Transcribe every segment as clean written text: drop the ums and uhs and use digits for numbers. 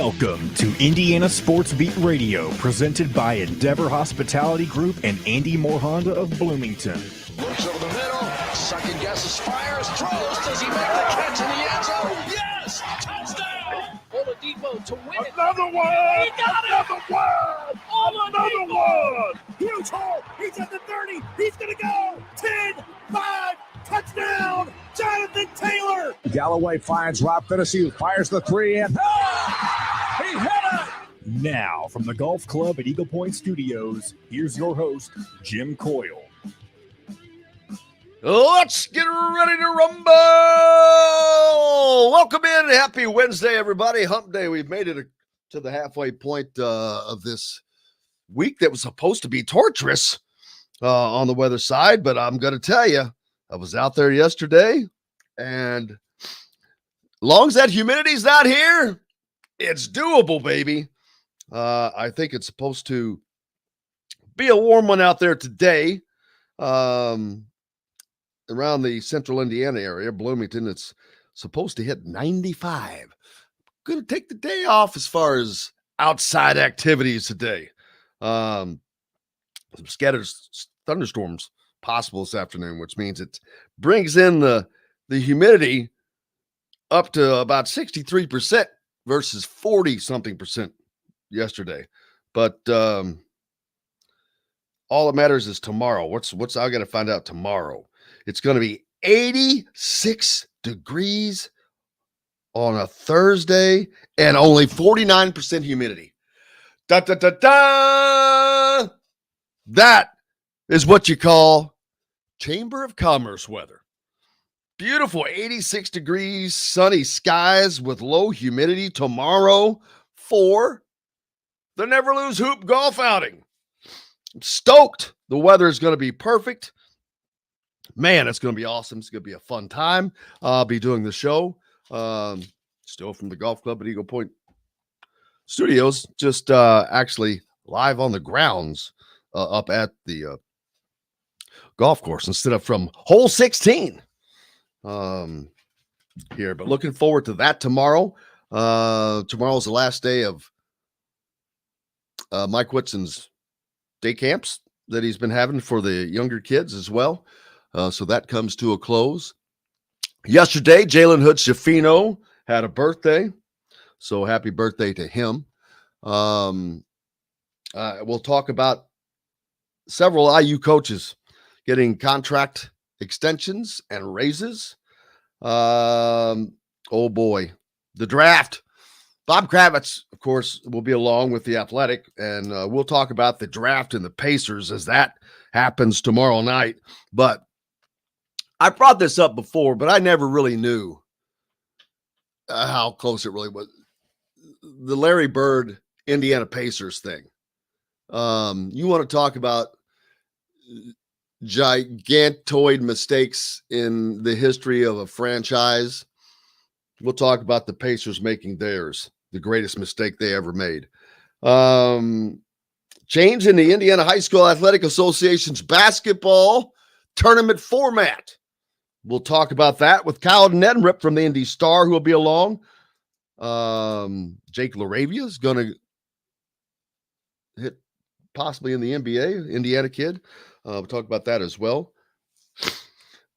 Welcome to Indiana Sports Beat Radio, presented by Endeavor Hospitality Group and Andy Moore Honda of Bloomington. Looks over the middle, second guesses, fires, throws. Does he make the catch in the end zone? Yes! Touchdown! Oladipo to win it. Another one! He got it! Another one! Another one! Huge hole. He's at the 30. He's going to go. 10, 5, touchdown. Jonathan Taylor. Galloway finds Rob Finnessy, who fires the three, and He hit it. Now, from the Golf Club at Eagle Point Studios, here's your host, Jim Coyle. Let's get ready to rumble. Welcome in. Happy Wednesday, everybody. Hump day. We've made it to the halfway point of this week that was supposed to be torturous on the weather side. But I'm going to tell you, I was out there yesterday, and as long as that humidity's not here, it's doable, baby. I think it's supposed to be a warm one out there today. Around the central Indiana area, Bloomington, it's supposed to hit 95. Going to take the day off as far as outside activities today. Some scattered thunderstorms possible this afternoon, which means it brings in the humidity up to about 63% versus 40-something% yesterday. But all that matters is tomorrow. What's I got to find out tomorrow. It's going to be 86 degrees on a Thursday and only 49% humidity. Da, da, da, da. That is what you call Chamber of Commerce weather. Beautiful 86 degrees, sunny skies with low humidity tomorrow for the Never Lose Hoop golf outing. I'm stoked. The weather is going to be perfect. Man, it's going to be awesome. It's going to be a fun time. I'll be doing the show still from the Golf Club at Eagle Point Studios, just actually live on the grounds up at the golf course instead of from hole 16 here. But looking forward to that tomorrow. Tomorrow's the last day of Mike Whitson's day camps that he's been having for the younger kids as well. So that comes to a close. Yesterday, Jalen Hood-Schifino had a birthday. So happy birthday to him. We'll talk about several IU coaches getting contract extensions and raises. Oh boy, the draft. Bob Kravitz, of course, will be along with the Athletic, and we'll talk about the draft and the Pacers as that happens tomorrow night. But I brought this up before, but I never really knew how close it really was. The Larry Bird Indiana Pacers thing. You want to talk about gigantoid mistakes in the history of a franchise? We'll talk about the Pacers making theirs, the greatest mistake they ever made. Change in the Indiana High School Athletic Association's basketball tournament format. We'll talk about that with Kyle Neddenriep from the Indy Star, who will be along. Jake LaRavia is going to hit possibly in the NBA, Indiana kid. We'll talk about that as well.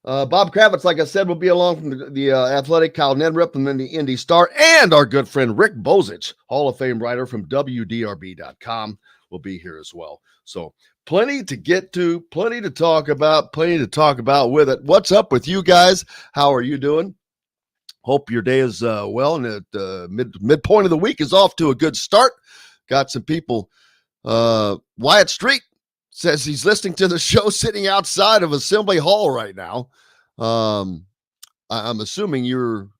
Bob Kravitz, like I said, will be along from the Athletic, Kyle Neddenriep from the Indy Star, and our good friend Rick Bozich, Hall of Fame writer from WDRB.com, will be here as well. So plenty to get to, plenty to talk about with it. What's up with you guys? How are you doing? Hope your day is well, and at midpoint of the week is off to a good start. Got some people. Wyatt Street says he's listening to the show sitting outside of Assembly Hall right now. I'm assuming you're.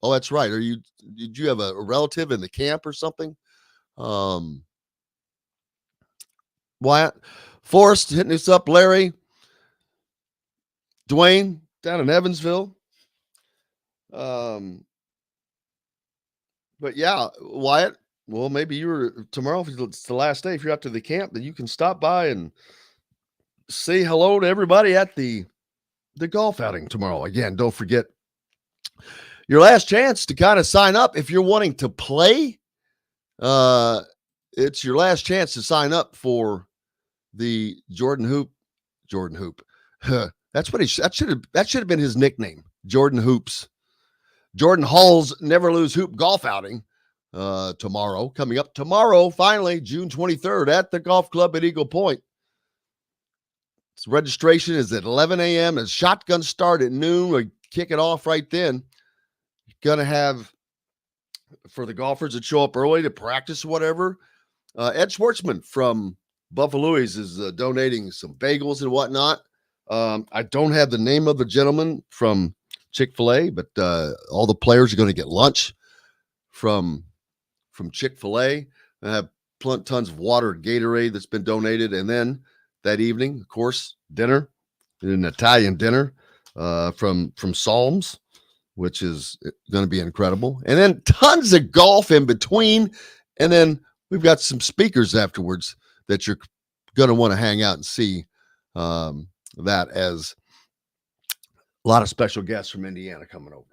Oh, that's right. Did you have a relative in the camp or something? Wyatt, Forrest hitting us up. Larry, Dwayne down in Evansville. But yeah, Wyatt. Well, maybe tomorrow, if it's the last day, if you're out to the camp, then you can stop by and say hello to everybody at the golf outing tomorrow. Again, don't forget your last chance to kind of sign up if you're wanting to play it's your last chance to sign up for the Jordan Hoop. That's what that should have been his nickname, Jordan Hoops. Jordan Hall's Never Lose Hoop golf outing coming up tomorrow, finally, June 23rd at the golf club at Eagle Point. Registration is at 11 a.m. As shotgun start at noon. We kick it off right then. Going to have, for the golfers that show up early to practice whatever, Ed Schwartzman from Buffalo's is donating some bagels and whatnot. I don't have the name of the gentleman from Chick-fil-A, but all the players are going to get lunch from Chick-fil-A. I have tons of water and Gatorade that's been donated. And then that evening, of course, dinner, an Italian dinner from Psalms, which is going to be incredible. And then tons of golf in between. And then we've got some speakers afterwards that you're going to want to hang out and see, that as a lot of special guests from Indiana coming over.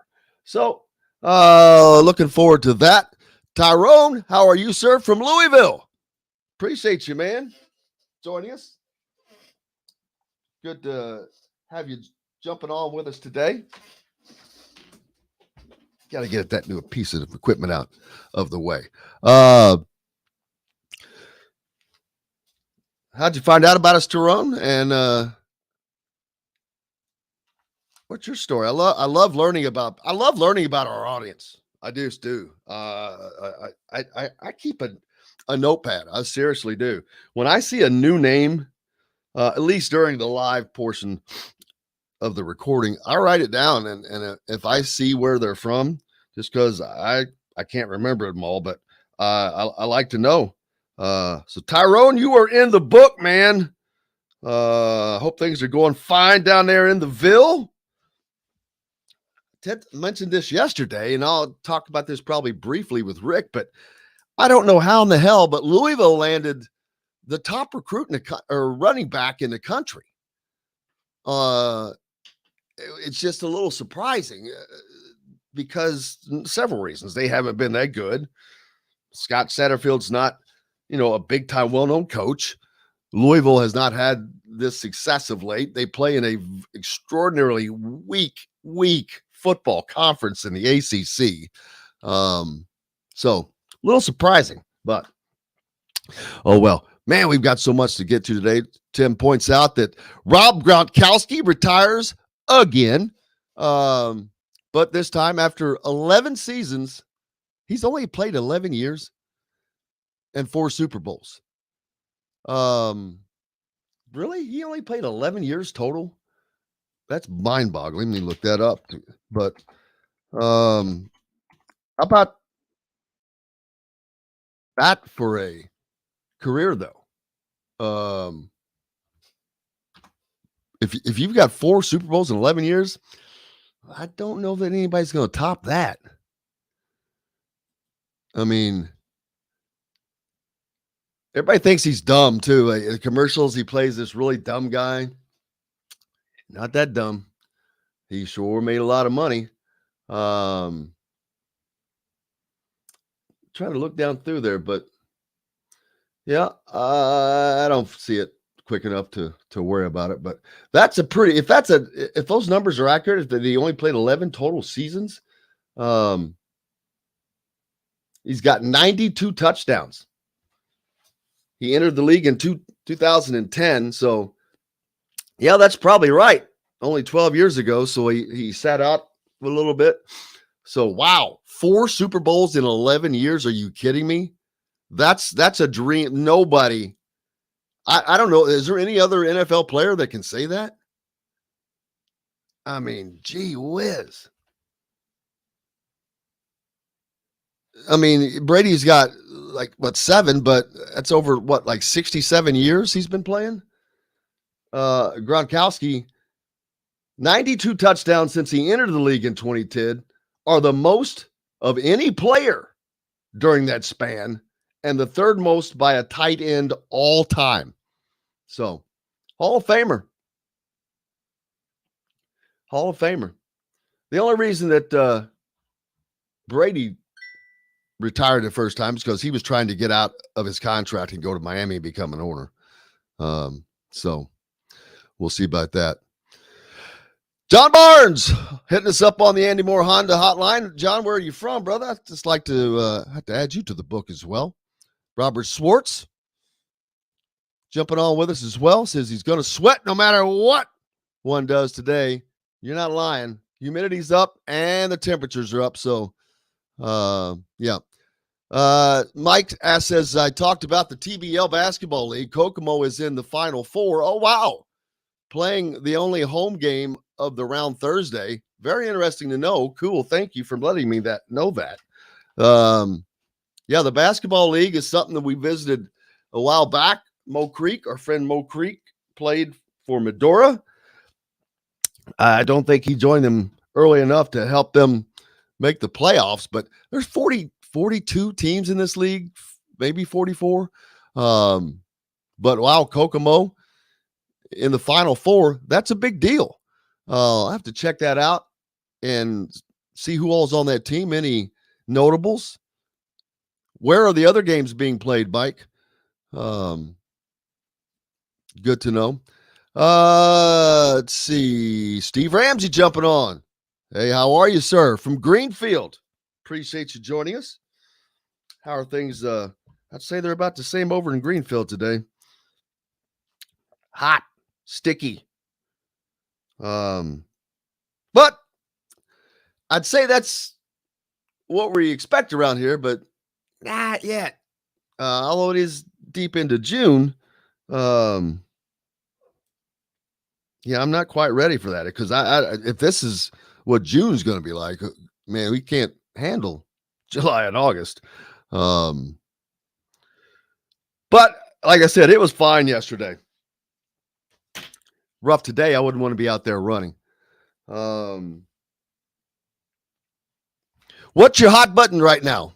So looking forward to that. Tyrone, how are you, sir, from Louisville? Appreciate you, man, joining us. Good to have you jumping on with us today. Got to get that new piece of equipment out of the way. How'd you find out about us, Tyrone? And what's your story? I love learning about our audience. I just do. I keep a notepad. I seriously do. When I see a new name, at least during the live portion of the recording, I write it down. And if I see where they're from, just because I can't remember them all, but I like to know. So Tyrone, you are in the book, man. Hope things are going fine down there in the Ville. Ted mentioned this yesterday, and I'll talk about this probably briefly with Rick, but I don't know how in the hell, but Louisville landed the top recruit or running back in the country. It's just a little surprising because several reasons. They haven't been that good. Scott Satterfield's not, a big time, well-known coach. Louisville has not had this success of late. They play in a extraordinarily weak football conference in the ACC. So a little surprising, but oh well. Man, we've got so much to get to today. Tim points out that Rob Gronkowski retires again, but this time after 11 seasons. He's only played 11 years and 4 Super Bowls. Really? He only played 11 years total? That's mind-boggling. Let me look that up. But how about that for a career, though? If you've got 4 Super Bowls in 11 years, I don't know that anybody's going to top that. I mean, everybody thinks he's dumb, too. Like, in the commercials, he plays this really dumb guy. Not that dumb. He sure made a lot of money. Trying to look down through there, but yeah, I don't see it quick enough to worry about it. But that's if those numbers are accurate, if he only played 11 total seasons, he's got 92 touchdowns. He entered the league in 2010. So, yeah, that's probably right. Only 12 years ago. So he sat out a little bit. So, wow, 4 Super Bowls in 11 years. Are you kidding me? That's a dream. Nobody. I don't know. Is there any other NFL player that can say that? I mean, gee whiz. I mean, Brady's got 7, but that's over 67 years he's been playing. Gronkowski, 92 touchdowns since he entered the league in 2010 are the most of any player during that span, and the third most by a tight end all time. So, Hall of Famer. Hall of Famer. The only reason that Brady retired the first time because he was trying to get out of his contract and go to Miami and become an owner. So we'll see about that. John Barnes hitting us up on the Andy Moore Honda hotline. John, where are you from, brother? I'd just like to have to add you to the book as well. Robert Swartz jumping on with us as well. Says he's going to sweat no matter what one does today. You're not lying. Humidity's up and the temperatures are up. So, yeah. Mike says, I talked about the TBL basketball league. Kokomo is in the Final Four. Oh, wow. Playing the only home game of the round Thursday. Very interesting to know. Cool. Thank you for letting me know that. Yeah, the basketball league is something that we visited a while back. Mo Creek, our friend Mo Creek, played for Medora. I don't think he joined them early enough to help them make the playoffs, but there's 42 teams in this league, maybe 44. But wow, Kokomo in the Final Four, that's a big deal. I'll have to check that out and see who all's on that team. Any notables? Where are the other games being played, Mike? Good to know. Let's see. Steve Ramsey jumping on. Hey, how are you, sir? From Greenfield. Appreciate you joining us. How are things? I'd say they're about the same over in Greenfield today. Hot, sticky. But I'd say that's what we expect around here, but not yet. Although it is deep into June. Yeah, I'm not quite ready for that because if this is what June's going to be like, man, we can't handle July and August. But like I said, it was fine yesterday. Rough today. I wouldn't want to be out there running. What's your hot button right now?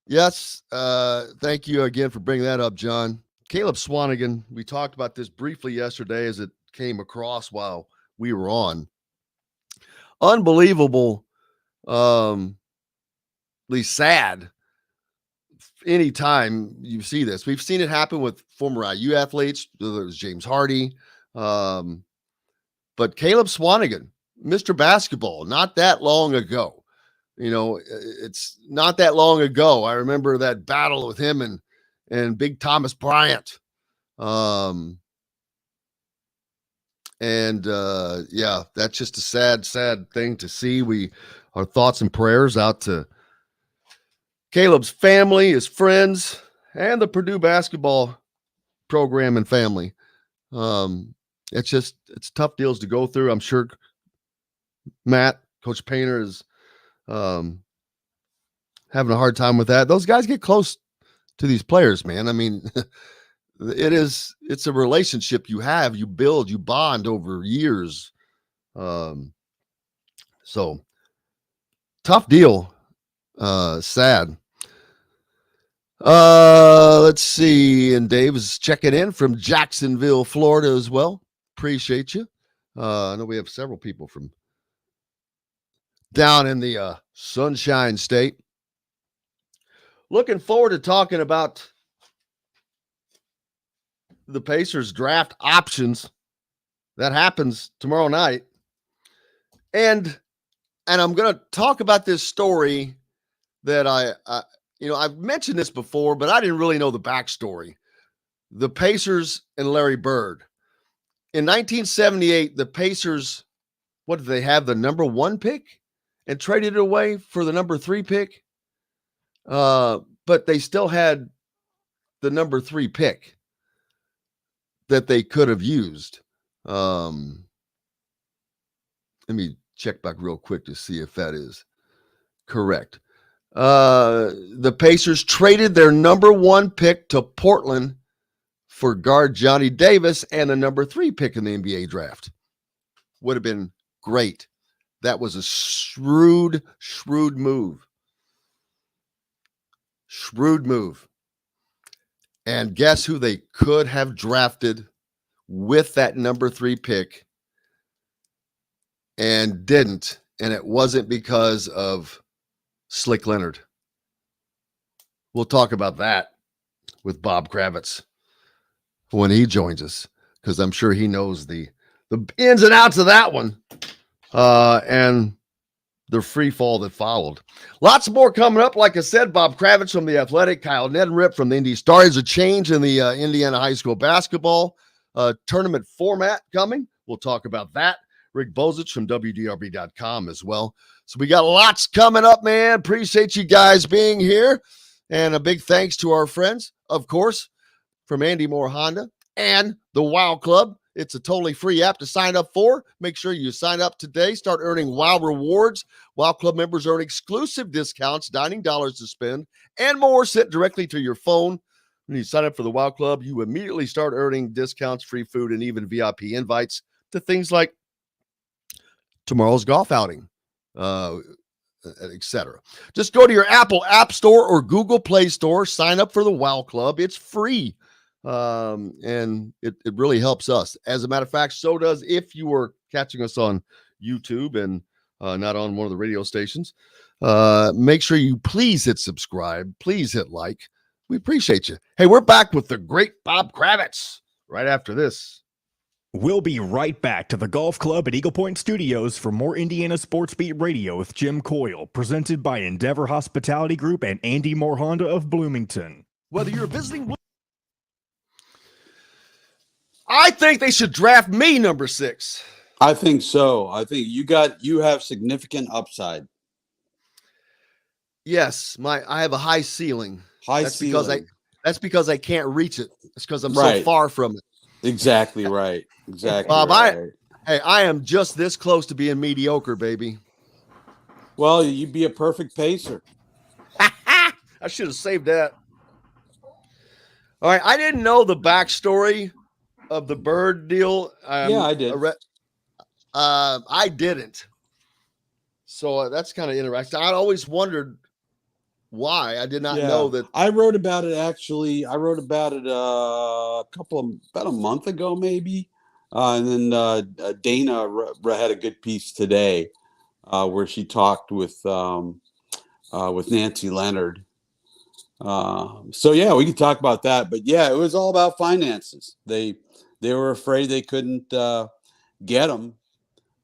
Yes. Thank you again for bringing that up, John. Caleb Swanigan. We talked about this briefly yesterday as it came across while we were on. Unbelievable. At least sad. Anytime you see this, we've seen it happen with former IU athletes. There was James Hardy. But Caleb Swanigan, Mr. Basketball, not that long ago. You know, it's not that long ago. I remember that battle with him and Big Thomas Bryant. Yeah, that's just a sad thing to see. Our thoughts and prayers out to Caleb's family, his friends, and the Purdue basketball program and family. It's tough deals to go through. I'm sure Matt, Coach Painter, is having a hard time with that. Those guys get close to these players, man. I mean, it's a relationship you have, you build, you bond over years. So tough deal. Sad. Let's see. And Dave is checking in from Jacksonville, Florida as well. Appreciate you. I know we have several people from down in the Sunshine State. Looking forward to talking about the Pacers draft options. That happens tomorrow night. And I'm going to talk about this story that I've mentioned this before, but I didn't really know the backstory. The Pacers and Larry Bird. In 1978, the Pacers, what did they have? The number 1 pick and traded it away for the number 3 pick. But they still had the number 3 pick that they could have used. Let me check back real quick to see if that is correct. The Pacers traded their number 1 pick to Portland for guard Johnny Davis and the number 3 pick in the NBA draft. Would have been great. That was a shrewd move. Shrewd move. And guess who they could have drafted with that number 3 pick and didn't. And it wasn't because of Slick Leonard. We'll talk about that with Bob Kravitz when he joins us, because I'm sure he knows the ins and outs of that one and the free fall that followed. Lots more coming up. Like I said, Bob Kravitz from The Athletic, Kyle Neddenriep from the Indy Star. There's a change in the Indiana high school basketball tournament format coming. We'll talk about that. Rick Bozich from WDRB.com as well. So we got lots coming up, man. Appreciate you guys being here. And a big thanks to our friends, of course, from Andy Moore Honda and the WOW Club. It's a totally free app to sign up for. Make sure you sign up today. Start earning WOW rewards. WOW Club members earn exclusive discounts, dining dollars to spend, and more sent directly to your phone. When you sign up for the WOW Club, you immediately start earning discounts, free food, and even VIP invites to things like tomorrow's golf outing, etc. Just go to your Apple App Store or Google Play Store. Sign up for the WOW Club. It's free. And it really helps us. As a matter of fact, so does if you were catching us on YouTube and not on one of the radio stations. Make sure you please hit subscribe. Please hit like. We appreciate you. Hey, we're back with the great Bob Kravitz right after this. We'll be right back to the Golf Club at Eagle Point Studios for more Indiana Sports Beat Radio with Jim Coyle, presented by Endeavor Hospitality Group and Andy Moore Honda of Bloomington. Whether you're visiting, I think they should draft me number 6. I think so. I think you have significant upside. Yes, I have a high ceiling. That's because I can't reach it. It's because I'm so far from it. Exactly right. Exactly. Bob, right. I am just this close to being mediocre, baby. Well, you'd be a perfect pacer. I should have saved that. All right, I didn't know the backstory of the bird deal. Yeah, I did. I didn't. So that's kind of interesting. I'd always wondered why. I did not know that. I wrote about it actually. I wrote about it about a month ago, maybe. And then Dana had a good piece today where she talked with Nancy Leonard. So yeah, we could talk about that. But yeah, it was all about finances. They were afraid they couldn't get them,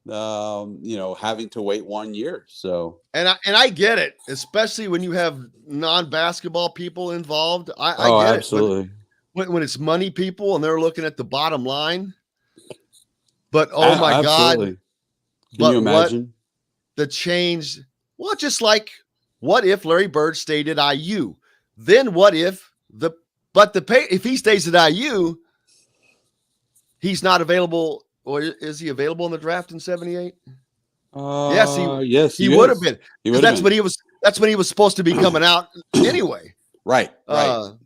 having to wait 1 year. So and I get it, especially when you have non-basketball people involved. I get absolutely. It when it's money people and they're looking at the bottom line. But oh my God, can you imagine the change? Well, just like what if Larry Bird stayed at IU? Then what if if he stays at IU? He's not available, or is he available in the draft in 78? Yes, he would have been. That's when he was supposed to be coming out anyway. Right.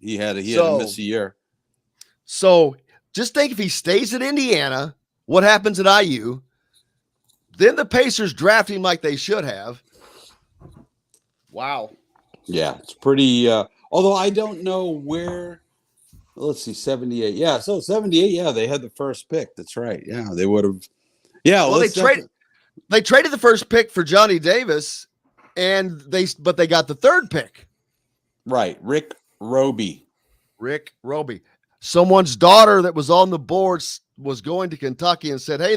He had to miss a year. So just think, if he stays at Indiana, what happens at IU? Then the Pacers draft him like they should have. Wow. Yeah, it's pretty. Although I don't know where. Let's see, 78. Yeah, so 78. Yeah, they had the first pick. That's right. Yeah, they would have. Yeah, well, they traded the first pick for Johnny Davis, but they got the third pick. Right, Rick Roby. Someone's daughter that was on the board was going to Kentucky and said, "Hey,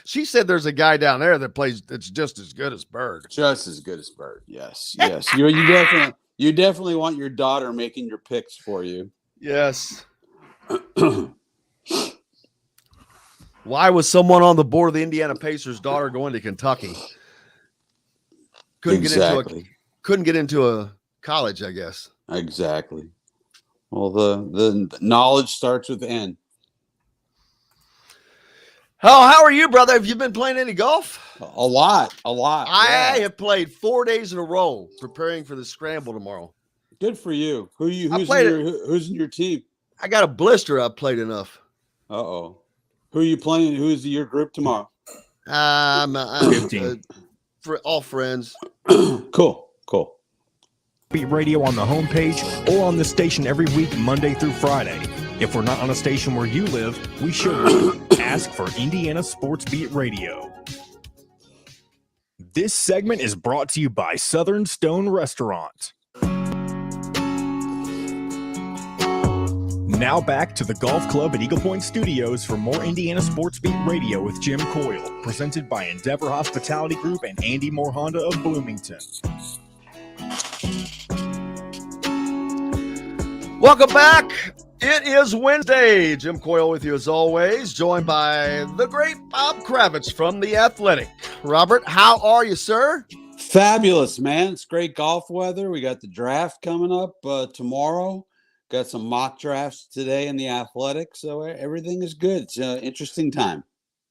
she said there's a guy down there that plays that's just as good as Bird." Just as good as Bird. Yes. You definitely want your daughter making your picks for you. Yes. Why was someone on the board of the Indiana Pacers' daughter going to Kentucky? Couldn't get into a college, I guess. Exactly. Well, the knowledge starts with N. How are you, brother? Have you been playing any golf? A lot. I have played 4 days in a row preparing for the scramble tomorrow. Good for you. Who's in your team? I got a blister. I played enough. Uh-oh. Who are you playing? Who's your group tomorrow? I'm 15. For all friends. Cool. Beat Radio on the homepage or on the station every week, Monday through Friday. If we're not on a station where you live, we should. Ask for Indiana Sports Beat Radio. This segment is brought to you by Southern Stone Restaurant. Now back to the Golf Club at Eagle Point Studios for more Indiana Sports Beat Radio with Jim Coyle, presented by Endeavor Hospitality Group and Andy Moore Honda of Bloomington. Welcome back. It is Wednesday. Jim Coyle with you as always, joined by the great Bob Kravitz from The Athletic. Robert, how are you, sir? Fabulous, man. It's great golf weather. We got the draft coming up tomorrow. Got some mock drafts today in The Athletic. So everything is good. It's an interesting time.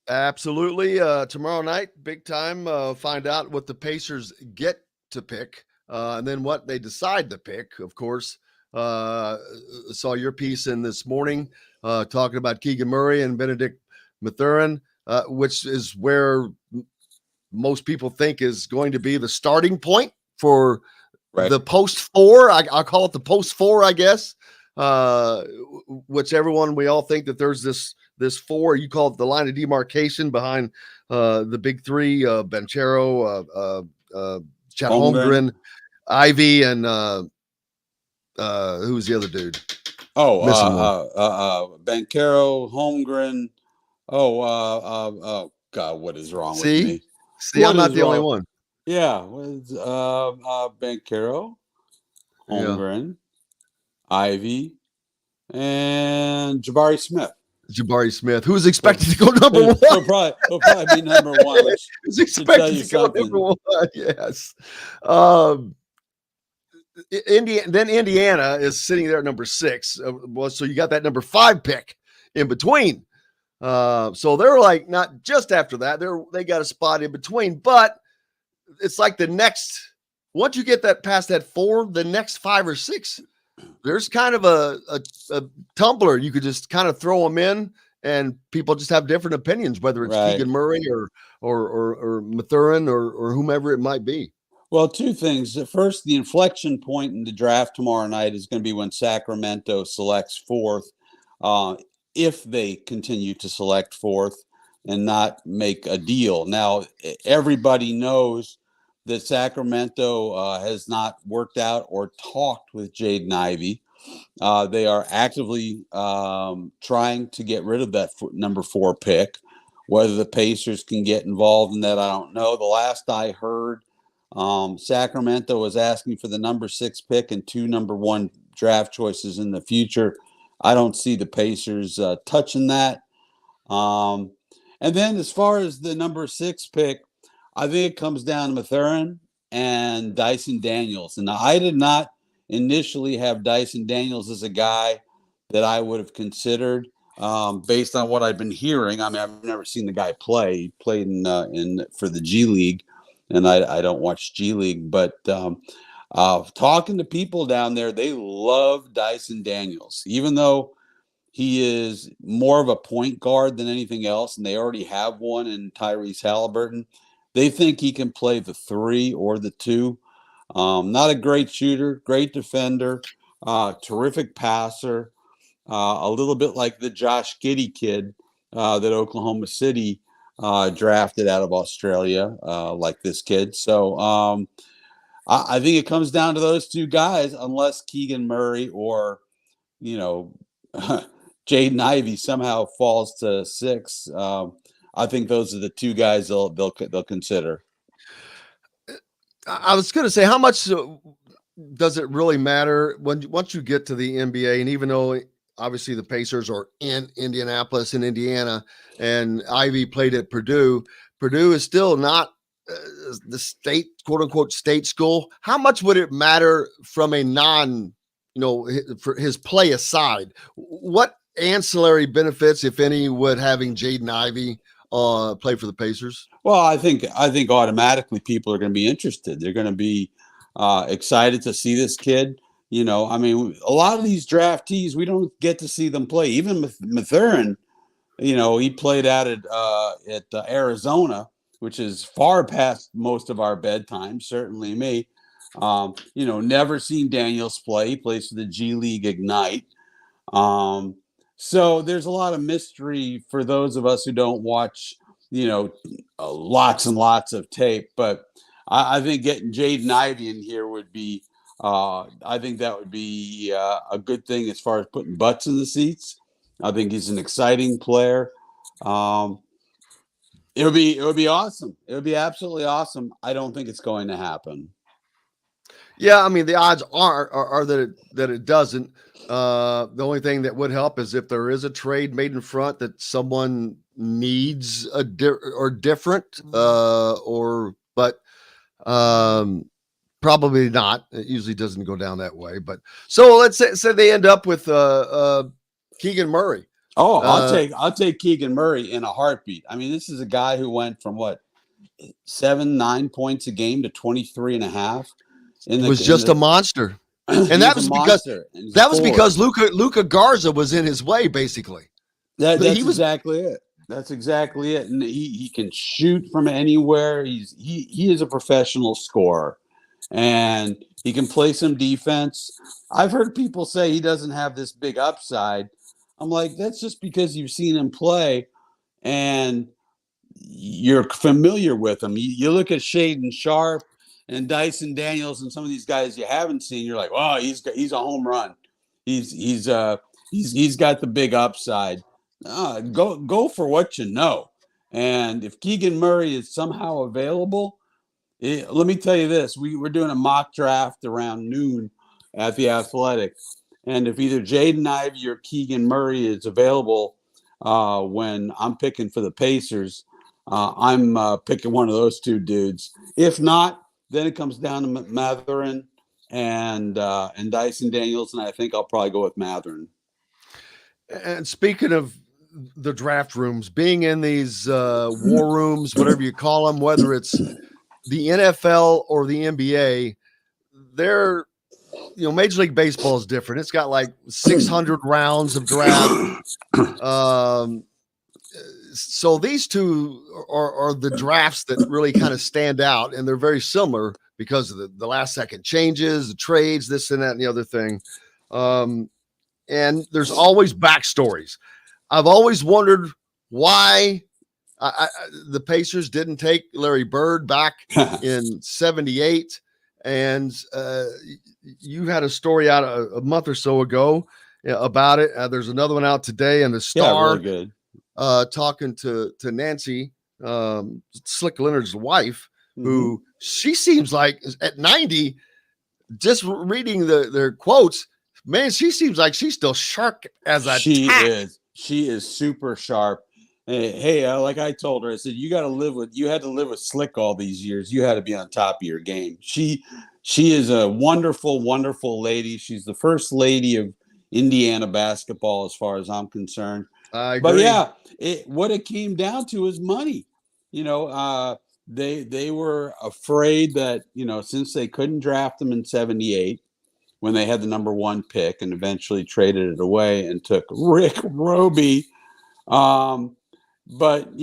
Absolutely. Tomorrow night, big time. Find out what the Pacers get to pick and then what they decide to pick, of course. Saw your piece in this morning talking about Keegan Murray and Benedict Mathurin, which is where most people think is going to be the starting point for the post four. I'll call it the post four, I guess, which we all think that there's this four. You call it the line of demarcation behind the big three, Banchero, Chad Holmgren, Ivy, and who's the other dude? Banchero, Holmgren. God, what is wrong with me? See, I'm not the only one. Yeah, was Banchero, Holmgren, Ivy, and Jabari Smith. Who's expected to go number one? He'll probably be number one. Who's expected to go number one? Yes. Indiana is sitting there at number 6. So you got that number 5 pick in between. So they're like not just after that. They got a spot in between, but it's like the next. Once you get that past that 4, the next 5 or 6, there's kind of a tumbler. You could just kind of throw them in, and people just have different opinions, whether it's Keegan Murray or Mathurin or whomever it might be. Well, 2 things. First, the inflection point in the draft tomorrow night is going to be when Sacramento selects 4th. If they continue to select 4th and not make a deal. Now, everybody knows that Sacramento has not worked out or talked with Jaden Ivey. They are actively trying to get rid of that number 4 pick. Whether the Pacers can get involved in that, I don't know. The last I heard, Sacramento was asking for the number 6 pick and 2 number 1 draft choices in the future. I don't see the Pacers touching that. And then as far as the number 6 pick, I think it comes down to Mathurin and Dyson Daniels. And I did not initially have Dyson Daniels as a guy that I would have considered based on what I've been hearing. I mean, I've never seen the guy play. He played for the G League, and I don't watch G League, but talking to people down there, they love Dyson Daniels, even though he is more of a point guard than anything else, and they already have one in Tyrese Halliburton. They think he can play the 3 or the 2. Not a great shooter, great defender, terrific passer, a little bit like the Josh Giddey kid that Oklahoma City drafted out of Australia, like this kid. So I think it comes down to those 2 guys, unless Keegan Murray or, Jaden Ivey somehow falls to 6. I think those are the 2 guys they'll consider. I was going to say, how much does it really matter once you get to the NBA? And even though obviously the Pacers are in Indianapolis and Indiana, and Ivy played at Purdue is still not the state, quote unquote, state school. How much would it matter from a for his play aside? What ancillary benefits, if any, would having Jaden Ivey play for the Pacers? Well, I think automatically people are going to be interested. They're going to be excited to see this kid. I mean, a lot of these draftees, we don't get to see them play. Even Mathurin, he played out at Arizona, which is far past most of our bedtime, certainly me. Never seen Daniels play. He plays for the G League Ignite. So there's a lot of mystery for those of us who don't watch, lots and lots of tape. But I think getting Jaden Ivey in here would be I think that would be a good thing as far as putting butts in the seats. I think he's an exciting player. It would be awesome. It would be absolutely awesome. I don't think it's going to happen. Yeah, I mean the odds are that it doesn't. The only thing that would help is if there is a trade made in front that someone needs different, but probably not. It usually doesn't go down that way. But so let's say they end up with Keegan Murray. Oh, I'll take Keegan Murray in a heartbeat. I mean, this is a guy who went from 7-9 points a game to 23.5. Was just a monster. And that was because Luka Garza was in his way, basically. That's exactly it. That's exactly it. And he can shoot from anywhere. He is a professional scorer, and he can play some defense. I've heard people say he doesn't have this big upside. I'm like, that's just because you've seen him play and you're familiar with him. You look at Shaden Sharp and Dyson Daniels and some of these guys you haven't seen. You're like, oh, he's a home run. He's got the big upside. Go for what you know. And if Keegan Murray is somehow available, let me tell you this: we're doing a mock draft around noon at the Athletic, and if either Jaden Ivey or Keegan Murray is available when I'm picking for the Pacers, I'm picking one of those two dudes. If not, then it comes down to Mathurin and Dyson Daniels, and I think I'll probably go with Mathurin. And speaking of the draft rooms, being in these war rooms, whatever you call them, whether it's the NFL or the NBA, they're, Major League Baseball is different. It's got like 600 rounds of draft. So these two are the drafts that really kind of stand out, and they're very similar because of the last second changes, the trades, this and that, and the other thing. And there's always backstories. I've always wondered why the Pacers didn't take Larry Bird back in 78. And you had a story out a month or so ago about it. There's another one out today in the Star. Yeah, really good. Talking to Nancy, Slick Leonard's wife, who she seems like at 90, just reading their quotes, man, she seems like she's still sharp as a tack. She is super sharp. Hey, like I told her, I said, you had to live with Slick all these years. You had to be on top of your game. She is a wonderful, wonderful lady. She's the first lady of Indiana basketball, as far as I'm concerned. I agree. But yeah, what it came down to is money. They were afraid that, since they couldn't draft him in 78, when they had the number 1 pick and eventually traded it away and took Rick Roby. But,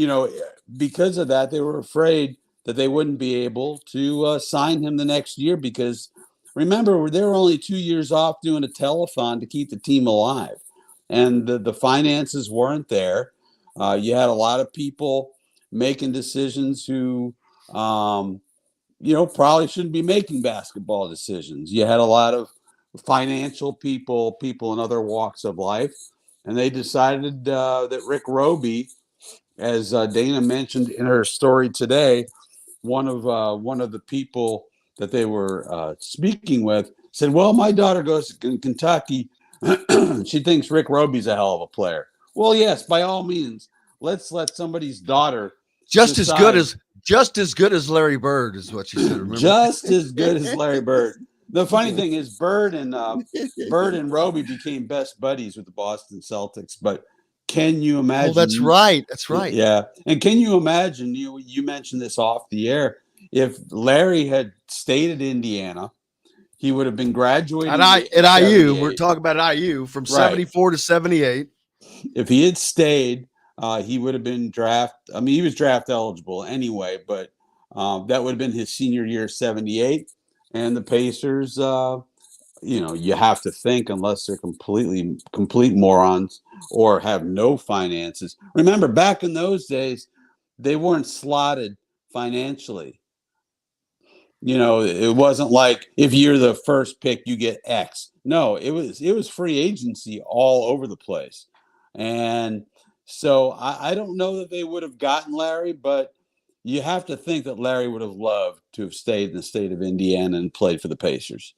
because of that, they were afraid that they wouldn't be able to sign him the next year because, remember, they were only 2 years off doing a telethon to keep the team alive. And the finances weren't there. You had a lot of people making decisions who, probably shouldn't be making basketball decisions. You had a lot of financial people in other walks of life, and they decided that Rick Roby, as Dana mentioned in her story today, one of the people that they were speaking with said, well, my daughter goes to Kentucky. She thinks Rick Roby's a hell of a player. Well, yes, by all means, let's let somebody's daughter just as good as Larry Bird is what she said. Remember? Just as good as Larry Bird. The funny thing is, Bird and Roby became best buddies with the Boston Celtics. But can you imagine? Oh, that's right. That's right. Yeah, and can you imagine? You mentioned this off the air. If Larry had stayed at Indiana, he would have been graduating at IU. We're talking about IU from 74 to 78. If he had stayed, he would have been drafted. I mean, he was draft eligible anyway, but that would have been his senior year, 78. And the Pacers, you have to think, unless they're complete morons or have no finances. Remember, back in those days, they weren't slotted financially. It wasn't like if you're the first pick, you get X. No, it was free agency all over the place. And so I don't know that they would have gotten Larry, but you have to think that Larry would have loved to have stayed in the state of Indiana and played for the Pacers.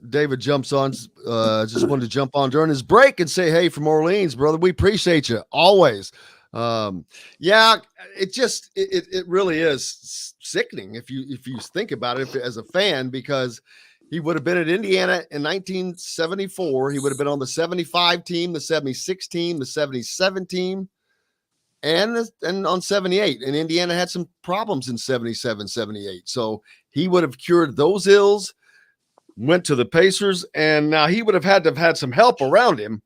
David jumps on. Just wanted to jump on during his break and say, hey, from Orleans, brother, we appreciate you always. Yeah, it really is sickening if you think about it as a fan, because he would have been at Indiana in 1974. He would have been on the 75 team, the 76 team, the 77 team, and on 78. And Indiana had some problems in 77, 78. So he would have cured those ills, went to the Pacers, and now he would have had some help around him.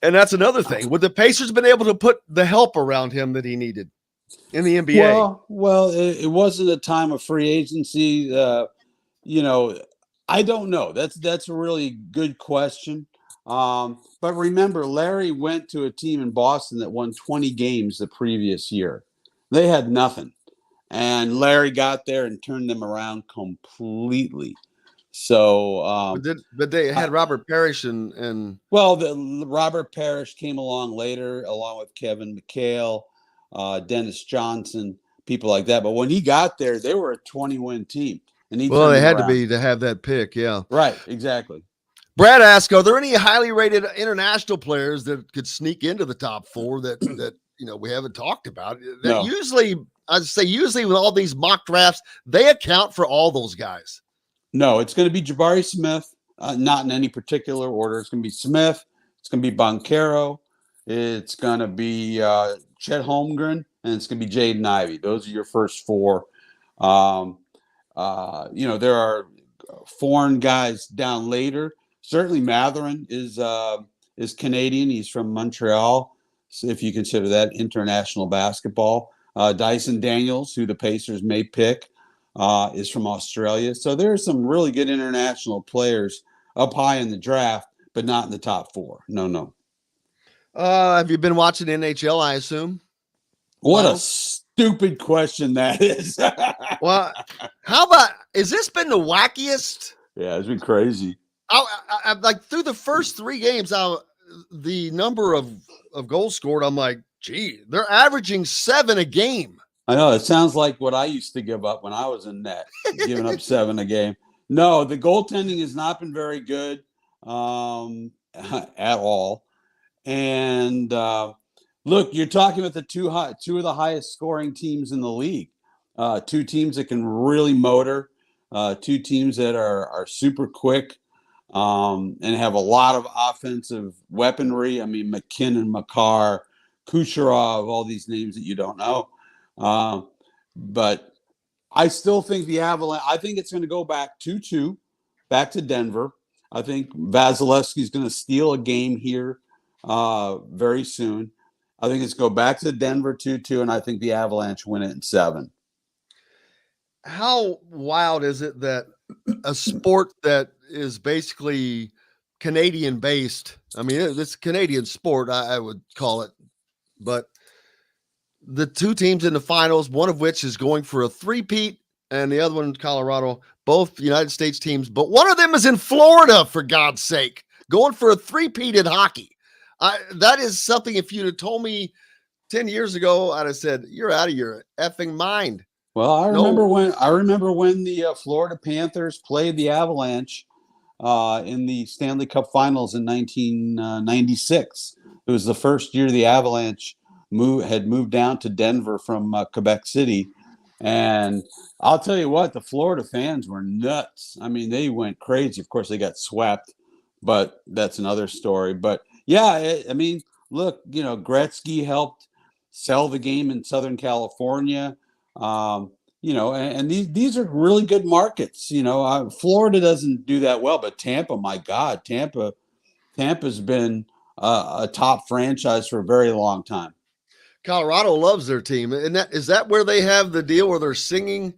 And that's another thing. Would the Pacers been able to put the help around him that he needed in the NBA? Well, it wasn't a time of free agency. I don't know. That's a really good question. But remember, Larry went to a team in Boston that won 20 games the previous year. They had nothing. And Larry got there and turned them around completely. So, but they had Robert Parrish and Robert Parrish came along later, along with Kevin McHale, Dennis Johnson, people like that. But when he got there, they were a 20-win team, and they had to have that pick, yeah, right, exactly. Brad asked, are there any highly rated international players that could sneak into the top four that we haven't talked about? No. Usually with all these mock drafts, they account for all those guys. No, it's going to be Jabari Smith, not in any particular order. It's going to be Smith. It's going to be Banchero. It's going to be Chet Holmgren, and it's going to be Jaden Ivey. Those are your first four. There are foreign guys down later. Certainly Matherin is Canadian. He's from Montreal, so if you consider that international basketball. Dyson Daniels, who the Pacers may pick, is from Australia. So there are some really good international players up high in the draft, but not in the top four. No. Have you been watching NHL, I assume? What a stupid question that is. Well, how about, has this been the wackiest? Yeah, it's been crazy. I like through the first three games, the number of goals scored, I'm like, gee, they're averaging 7 a game. I know. It sounds like what I used to give up when I was in net, giving up 7 a game. No, the goaltending has not been very good at all. And look, you're talking about the two of the highest scoring teams in the league. Two teams that can really motor, two teams that are super quick and have a lot of offensive weaponry. I mean, McKinnon, Makar, Kucherov, all these names that you don't know. But I still think the Avalanche, I think it's going to go back 2-2, back to Denver. I think Vasilevsky's going to steal a game here very soon. I think it's go back to Denver 2-2, and I think the Avalanche win it in 7. How wild is it that a sport that is basically Canadian based, I mean, it's a Canadian sport, I would call it, but the two teams in the finals, one of which is going for a three-peat, and the other one in Colorado, both United States teams, but one of them is in Florida, for God's sake, going for a three-peat in hockey. That is something, if you'd have told me 10 years ago, I'd have said, you're out of your effing mind. Well, I remember when the Florida Panthers played the Avalanche in the Stanley Cup Finals in 1996. It was the first year the Avalanche had moved down to Denver from Quebec City. And I'll tell you what, the Florida fans were nuts. I mean, they went crazy. Of course, they got swept, but that's another story. But yeah, I mean, look, Gretzky helped sell the game in Southern California. And these are really good markets. Florida doesn't do that well, but Tampa, my God, Tampa's been a top franchise for a very long time. Colorado loves their team. And is that where they have the deal where they're singing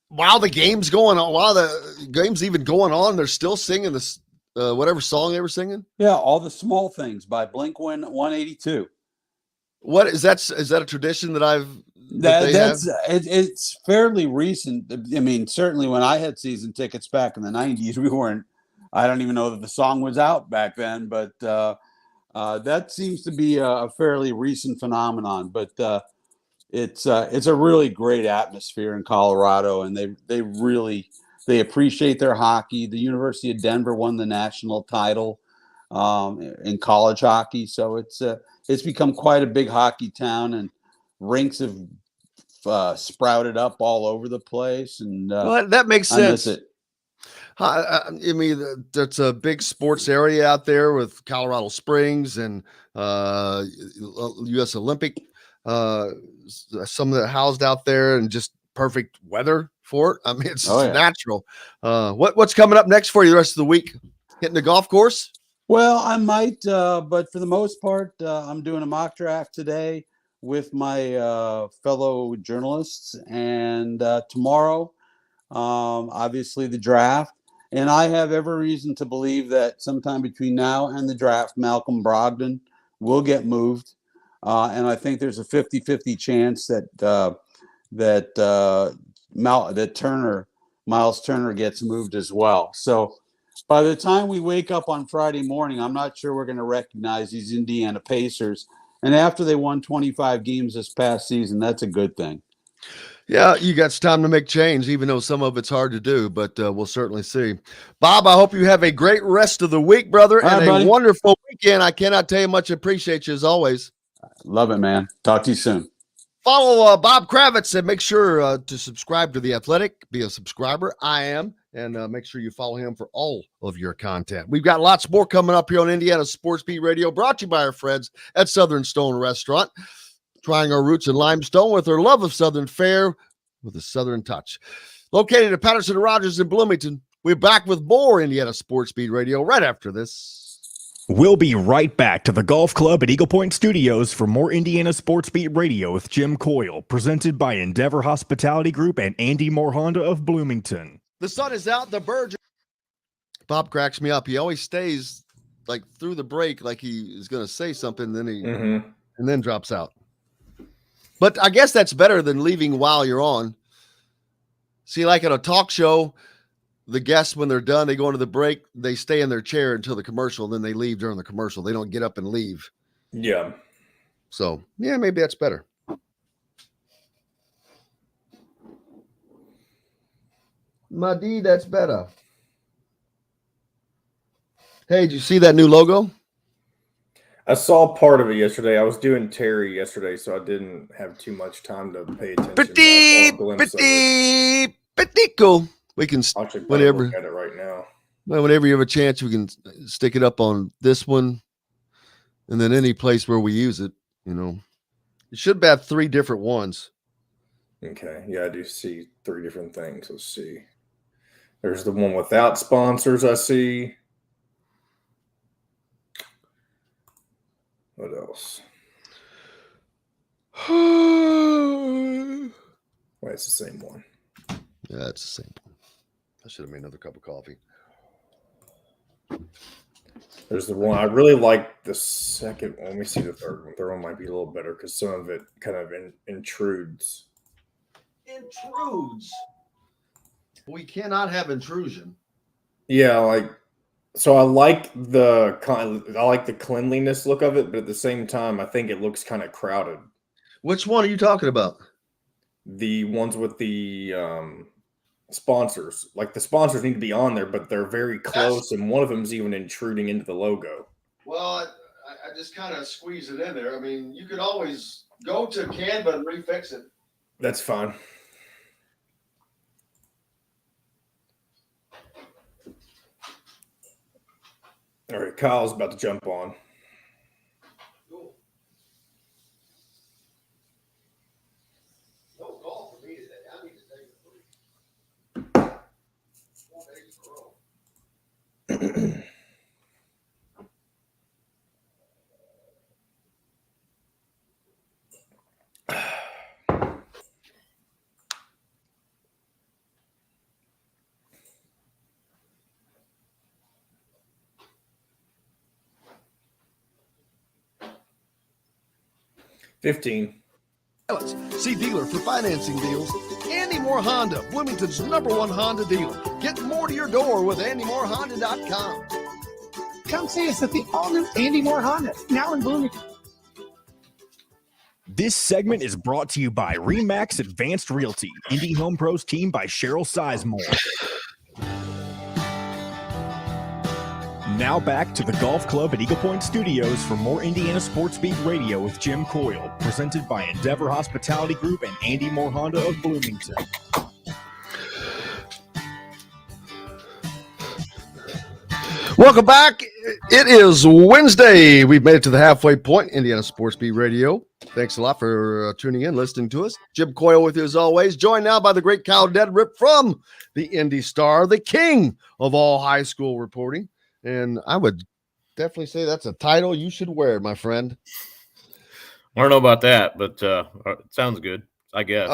while the game's going on, while the game's even going on, they're still singing this, whatever song they were singing? Yeah. All the Small Things by Blink-182. What is that? Is that a tradition that they have? It's fairly recent. I mean, certainly when I had season tickets back in the 90s, we weren't. I don't even know that the song was out back then, but that seems to be a fairly recent phenomenon. But it's a really great atmosphere in Colorado, and they appreciate their hockey. The University of Denver won the national title in college hockey, so it's become quite a big hockey town, and rinks have sprouted up all over the place. And Well, that makes I miss sense. it. I mean, there's a big sports area out there with Colorado Springs and U.S. Olympic. Some of that housed out there, and just perfect weather for it. I mean, it's just natural. What's coming up next for you the rest of the week? Hitting the golf course? Well, I might, but for the most part, I'm doing a mock draft today with my fellow journalists, and tomorrow, obviously, the draft. And I have every reason to believe that sometime between now and the draft, Malcolm Brogdon will get moved. And I think there's a 50-50 chance that Miles Turner gets moved as well. So by the time we wake up on Friday morning, I'm not sure we're going to recognize these Indiana Pacers. And after they won 25 games this past season, that's a good thing. Yeah, you got time to make change, even though some of it's hard to do, but we'll certainly see. Bob, I hope you have a great rest of the week, brother, and a wonderful weekend. I cannot tell you much. Appreciate you as always. Love it, man. Talk to you soon. Follow Bob Kravitz and make sure to subscribe to The Athletic. Be a subscriber. I am. And make sure you follow him for all of your content. We've got lots more coming up here on Indiana Sports Beat Radio, brought to you by our friends at Southern Stone Restaurant. Trying our roots in limestone with our love of Southern fare with a Southern touch. Located at Patterson and Rogers in Bloomington, we're back with more Indiana Sports Beat Radio right after this. We'll be right back to the Golf Club at Eagle Point Studios for more Indiana Sports Beat Radio with Jim Coyle, presented by Endeavor Hospitality Group and Andy Moore Honda of Bloomington. The sun is out. The birds. Bob cracks me up. He always stays like through the break, like he is going to say something, then and then drops out. But I guess that's better than leaving while you're on. See, like at a talk show, the guests, when they're done, they go into the break, they stay in their chair until the commercial, then they leave during the commercial. They don't get up and leave. Yeah. So, yeah, maybe that's better. My D, that's better. Hey, did you see that new logo? I saw part of it yesterday. I was doing Terry yesterday, so I didn't have too much time to pay attention. Pretty cool. We can whenever look at it right now. Well, whenever you have a chance, we can stick it up on this one, and then any place where we use it. You know, it should have 3 different ones. Okay, yeah, I do see 3 different things. Let's see. There's the one without sponsors. I see. What else? Wait, it's the same one. Yeah, it's the same one. I should have made another cup of coffee. There's the one I really like. The second one. Let me see the third one. The third one might be a little better because some of it kind of intrudes. Intrudes. We cannot have intrusion. Yeah, so I like the cleanliness look of it, but at the same time, I think it looks kind of crowded. Which one are you talking about? The ones with the sponsors. Like the sponsors need to be on there, but they're very close, and one of them's even intruding into the logo. Well, I just kind of squeeze it in there. I mean, you could always go to Canva and refix it. That's fine. All right, Kyle's about to jump on. Cool. No golf for me today. I need to take a break. 4 days in a row. 15. See dealer for financing deals. Andy Moore Honda, Bloomington's #1 Honda dealer. Get more to your door with AndyMooreHonda.com. Come see us at the all-new Andy Moore Honda, now in Bloomington. This segment is brought to you by Remax Advanced Realty, Indie Home Pros team by Cheryl Sizemore. Now back to the Golf Club at Eagle Point Studios for more Indiana Sports Beat Radio with Jim Coyle, presented by Endeavor Hospitality Group and Andy Moore Honda of Bloomington. Welcome back. It is Wednesday. We've made it to the halfway point, Indiana Sports Beat Radio. Thanks a lot for tuning in, listening to us. Jim Coyle with you as always, joined now by the great Kyle Neddenriep from the Indy Star, the king of all high school reporting. And I would definitely say that's a title you should wear, my friend. I don't know about that, but it sounds good, I guess.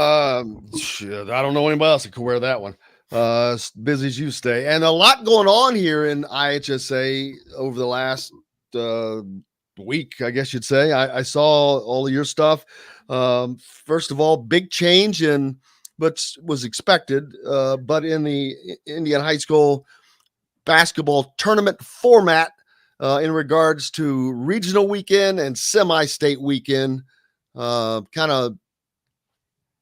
Shit, I don't know anybody else that could wear that one. As busy as you stay. And a lot going on here in IHSA over the last week, I guess you'd say. I saw all of your stuff. First of all, big change in what was expected, but in the Indiana high school basketball tournament format in regards to regional weekend and semi-state weekend, kind of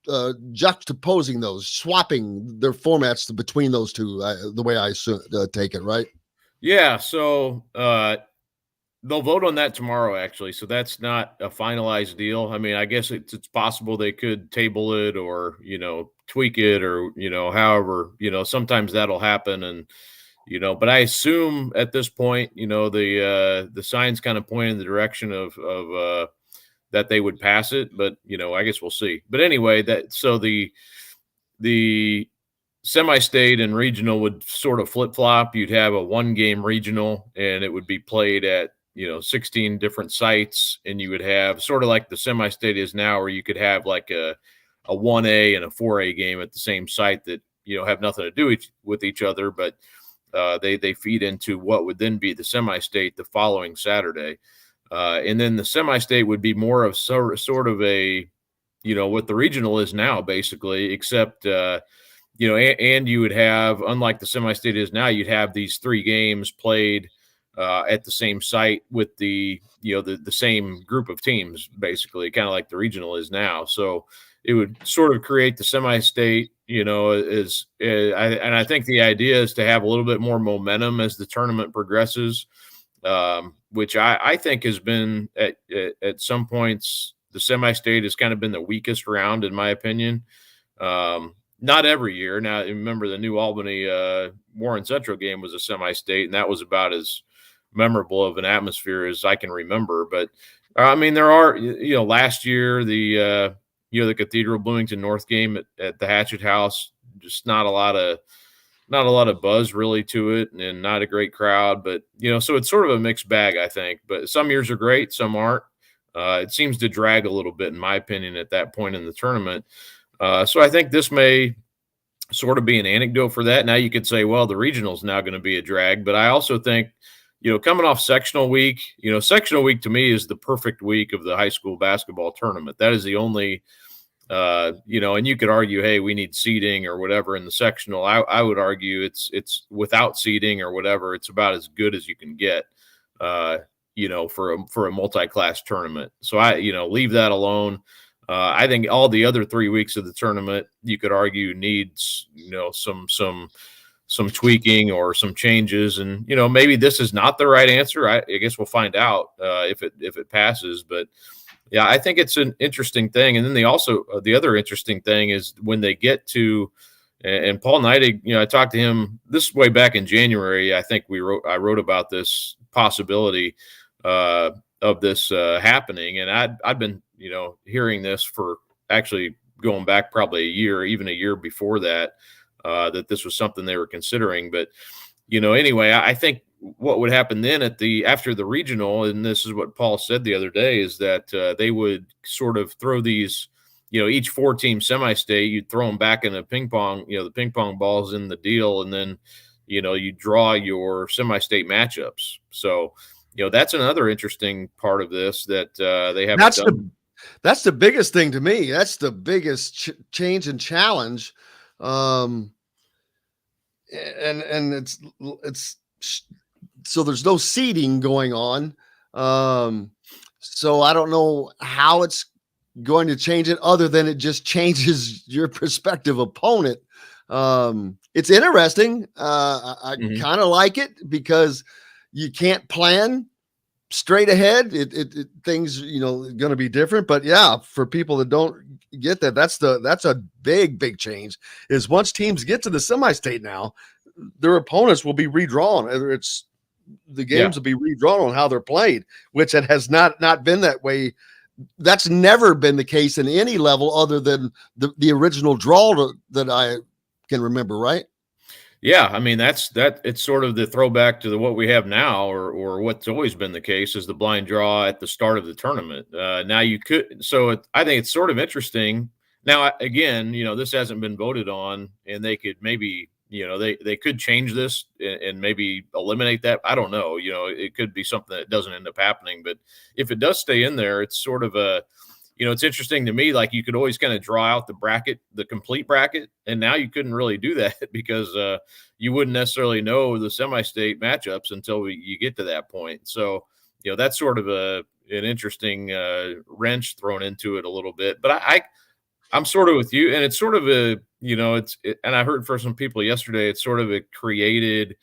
juxtaposing those, swapping their formats between those two, the way I take it, right? Yeah, so they'll vote on that tomorrow, actually. So that's not a finalized deal. I mean, I guess it's possible they could table it or, tweak it or, however, sometimes that'll happen. And, but I assume at this point, the signs kind of point in the direction of that they would pass it, but I guess we'll see. But anyway, the semi-state and regional would sort of flip-flop. You'd have a 1-game regional, and it would be played at 16 different sites, and you would have sort of like the semi-state is now, where you could have like a 1A and a 4A game at the same site that have nothing to do with each other, but they feed into what would then be the semi-state the following Saturday. And then the semi-state would be more of sort of a, what the regional is now, basically, except, and you would have, unlike the semi-state is now, you'd have these 3 games played at the same site with the same group of teams, basically, kind of like the regional is now. So it would sort of create the semi-state, and I think the idea is to have a little bit more momentum as the tournament progresses. Which I think has been at some points, the semi-state has kind of been the weakest round, in my opinion. Not every year. Now, remember the New Albany Warren Central game was a semi-state, and that was about as memorable of an atmosphere as I can remember. But I mean, there are, last year, the Cathedral Bloomington North game at the Hatchet House, just not a lot of buzz really to it, and not a great crowd, but so it's sort of a mixed bag, I think. But some years are great, some aren't. It seems to drag a little bit, in my opinion, at that point in the tournament. So I think this may sort of be an anecdote for that. Now you could say, well, the regional is now going to be a drag, but I also think, coming off sectional week, sectional week to me is the perfect week of the high school basketball tournament. That is the only. And you could argue, hey, we need seeding or whatever in the sectional. I would argue it's without seeding or whatever, it's about as good as you can get, for a multi-class tournament. So leave that alone. I think all the other 3 weeks of the tournament, you could argue needs, some tweaking or some changes. And, maybe this is not the right answer. I guess we'll find out if it passes, but yeah, I think it's an interesting thing. And then the other interesting thing is when they get to, and Paul Neidig, I talked to him this way back in January. I think I wrote about this possibility of this happening. And I'd been, hearing this for actually going back probably a year, even a year before that, that this was something they were considering. But, anyway, I think what would happen then after the regional, and this is what Paul said the other day, is that they would sort of throw these, each 4-team semi-state, you'd throw them back in a ping pong, the ping pong balls in the deal, and then, you draw your semi-state matchups. So, that's another interesting part of this that they haven't done. That's the biggest thing to me. That's the biggest change and challenge. And it's so there's no seeding going on. So I don't know how it's going to change it other than it just changes your prospective opponent. It's interesting. I kind of like it because you can't plan straight ahead. Things, going to be different, but yeah, for people that don't get that, that's a big change is once teams get to the semi-state now, their opponents will be redrawn. The games will be redrawn on how they're played, which it has not been that way. That's never been the case in any level other than the original draw that I can remember, right? Yeah, I mean it's sort of the throwback to what we have now, or what's always been the case is the blind draw at the start of the tournament. Now I think it's sort of interesting. Now again, this hasn't been voted on, and they could maybe they could change this and maybe eliminate that. I don't know. It could be something that doesn't end up happening, but if it does stay in there, it's sort of it's interesting to me. Like you could always kind of draw out the complete bracket, and now you couldn't really do that because you wouldn't necessarily know the semi-state matchups until you get to that point. So that's sort of an interesting wrench thrown into it a little bit. But I'm sort of with you, and it's sort of and I heard from some people yesterday, it's sort of a created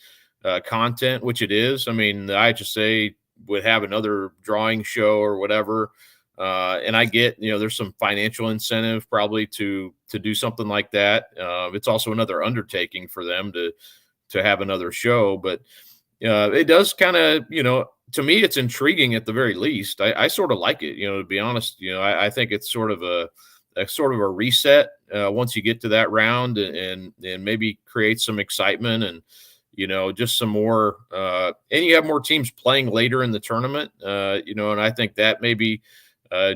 content, which it is. I mean, the IHSA would have another drawing show or whatever. And I get, there's some financial incentive probably to do something like that. It's also another undertaking for them to have another show, but it does kind of, to me, it's intriguing at the very least. I sort of like it, to be honest. I think it's sort of a reset once you get to that round and maybe create some excitement and, just some more, and you have more teams playing later in the tournament, and I think that maybe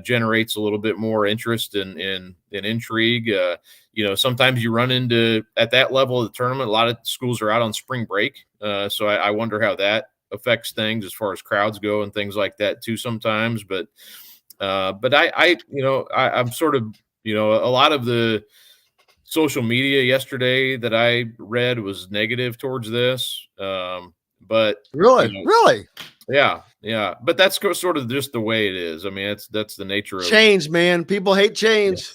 generates a little bit more interest in intrigue. Sometimes you run into at that level of the tournament, a lot of schools are out on spring break. So I wonder how that affects things as far as crowds go and things like that too sometimes. But I'm sort of, a lot of the social media yesterday that I read was negative towards this. But really. Yeah. But that's sort of just the way it is. I mean, that's the nature of change, man. People hate change.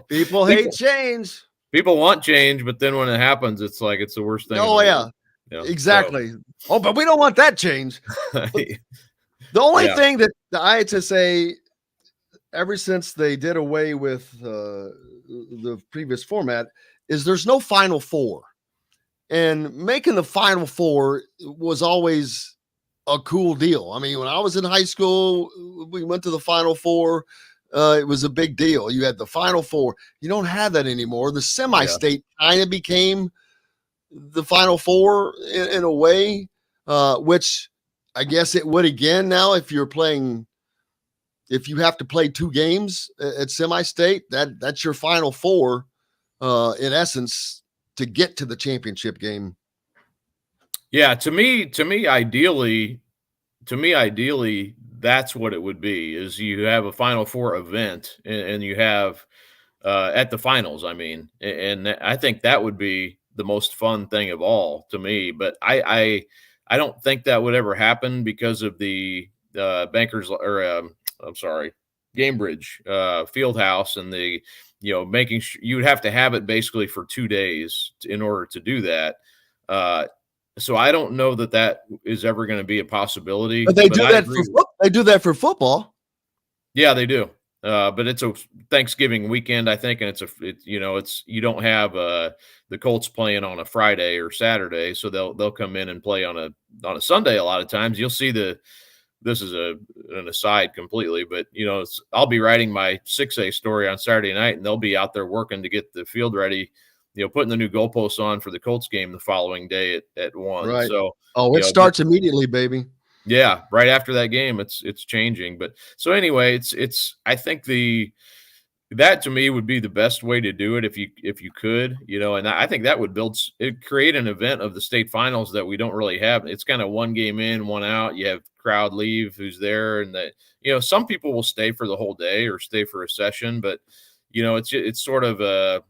People hate change. People want change, but then when it happens, it's like it's the worst thing. Oh, yeah. Exactly. So. But we don't want that change. The only thing that the IHSA, ever since they did away with the previous format, is there's no Final Four. And making the Final Four was always a cool deal. I mean, when I was in high school, we went to the Final Four. It was a big deal. You had the Final Four. You don't have that anymore. The semi-state kind of became the Final Four in a way, which I guess it would again now if you have to play 2 games at semi-state, that's your Final Four in essence to get to the championship game. Yeah, to me, ideally, that's what it would be. Is you have a Final Four event, and you have at the finals. I mean, and I think that would be the most fun thing of all to me. But I don't think that would ever happen because of the Gamebridge Fieldhouse and the making sure you would have to have it basically for 2 days in order to do that. So I don't know that is ever going to be a possibility. But they do that for football. Yeah, they do. But it's a Thanksgiving weekend, I think, and you don't have the Colts playing on a Friday or Saturday, so they'll come in and play on a Sunday. A lot of times, you'll see this is an aside completely, but I'll be writing my 6A story on Saturday night, and they'll be out there working to get the field ready. Putting the new goalposts on for the Colts game the following day at 1. Right. So, it starts immediately, baby. Yeah, right after that game, it's changing. But so anyway, it's I think the that to me would be the best way to do it if you could, and I think that would create an event of the state finals that we don't really have. It's kind of one game in, one out. You have crowd leave who's there, and that, some people will stay for the whole day or stay for a session, but it's sort of a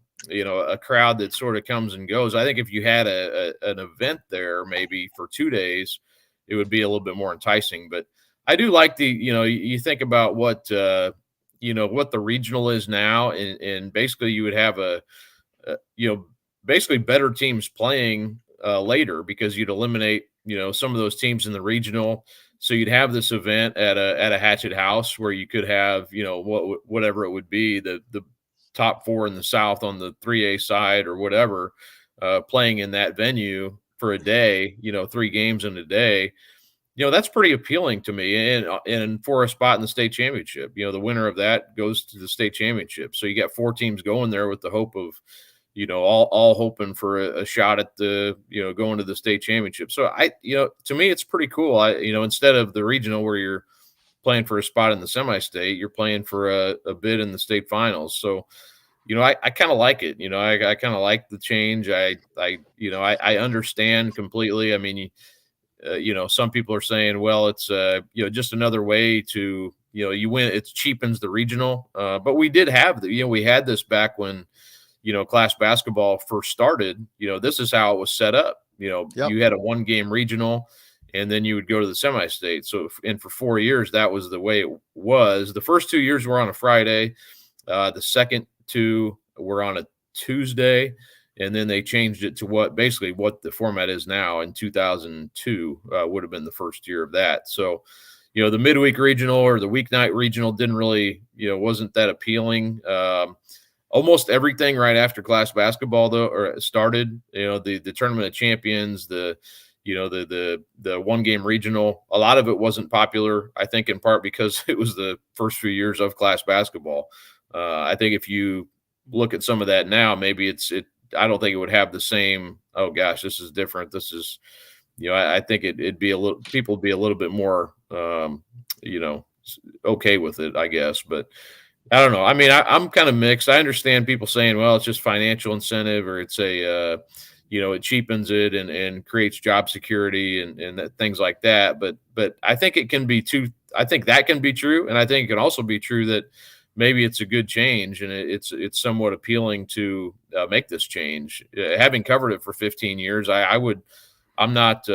crowd that sort of comes and goes. I think if you had an event there maybe for 2 days, it would be a little bit more enticing. But I do like you think about what what the regional is now, and basically you would have basically better teams playing later, because you'd eliminate some of those teams in the regional. So you'd have this event at a Hatchet House where you could have whatever it would be, the top 4 in the South on the 3A side or whatever, playing in that venue for a day, 3 games in a day. That's pretty appealing to me. And for a spot in the state championship, the winner of that goes to the state championship. So you got 4 teams going there with the hope of, all hoping for a shot at the, going to the state championship. So to me, it's pretty cool. Instead of the regional where you're playing for a spot in the semi-state, you're playing for a bid in the state finals. So, I kind of like it. I kind of like the change. I understand completely. I mean, some people are saying, well, it's just another way to you win. It cheapens the regional, but we did have we had this back when class basketball first started. This is how it was set up. You had a 1-game regional, and then you would go to the semi-state. So, and for 4 years, that was the way it was. The first 2 years were on a Friday. The second 2 were on a Tuesday. And then they changed it to what the format is now. In 2002 would have been the first year of that. So, the midweek regional or the weeknight regional didn't really, wasn't that appealing. Almost everything right after class basketball started, the Tournament of Champions, the 1-game regional, a lot of it wasn't popular, I think in part because it was the first few years of class basketball. I think if you look at some of that now, maybe I don't think it would have the same, oh gosh, this is different. This is, I think it'd be people would be a little bit more, okay with it, I guess. But I don't know. I mean, I'm kind of mixed. I understand people saying, well, it's just financial incentive, or it's it cheapens it and creates job security and things like that. But I think it can be I think that can be true. And I think it can also be true that maybe it's a good change, and it's somewhat appealing to make this change. Having covered it for 15 years, I'm not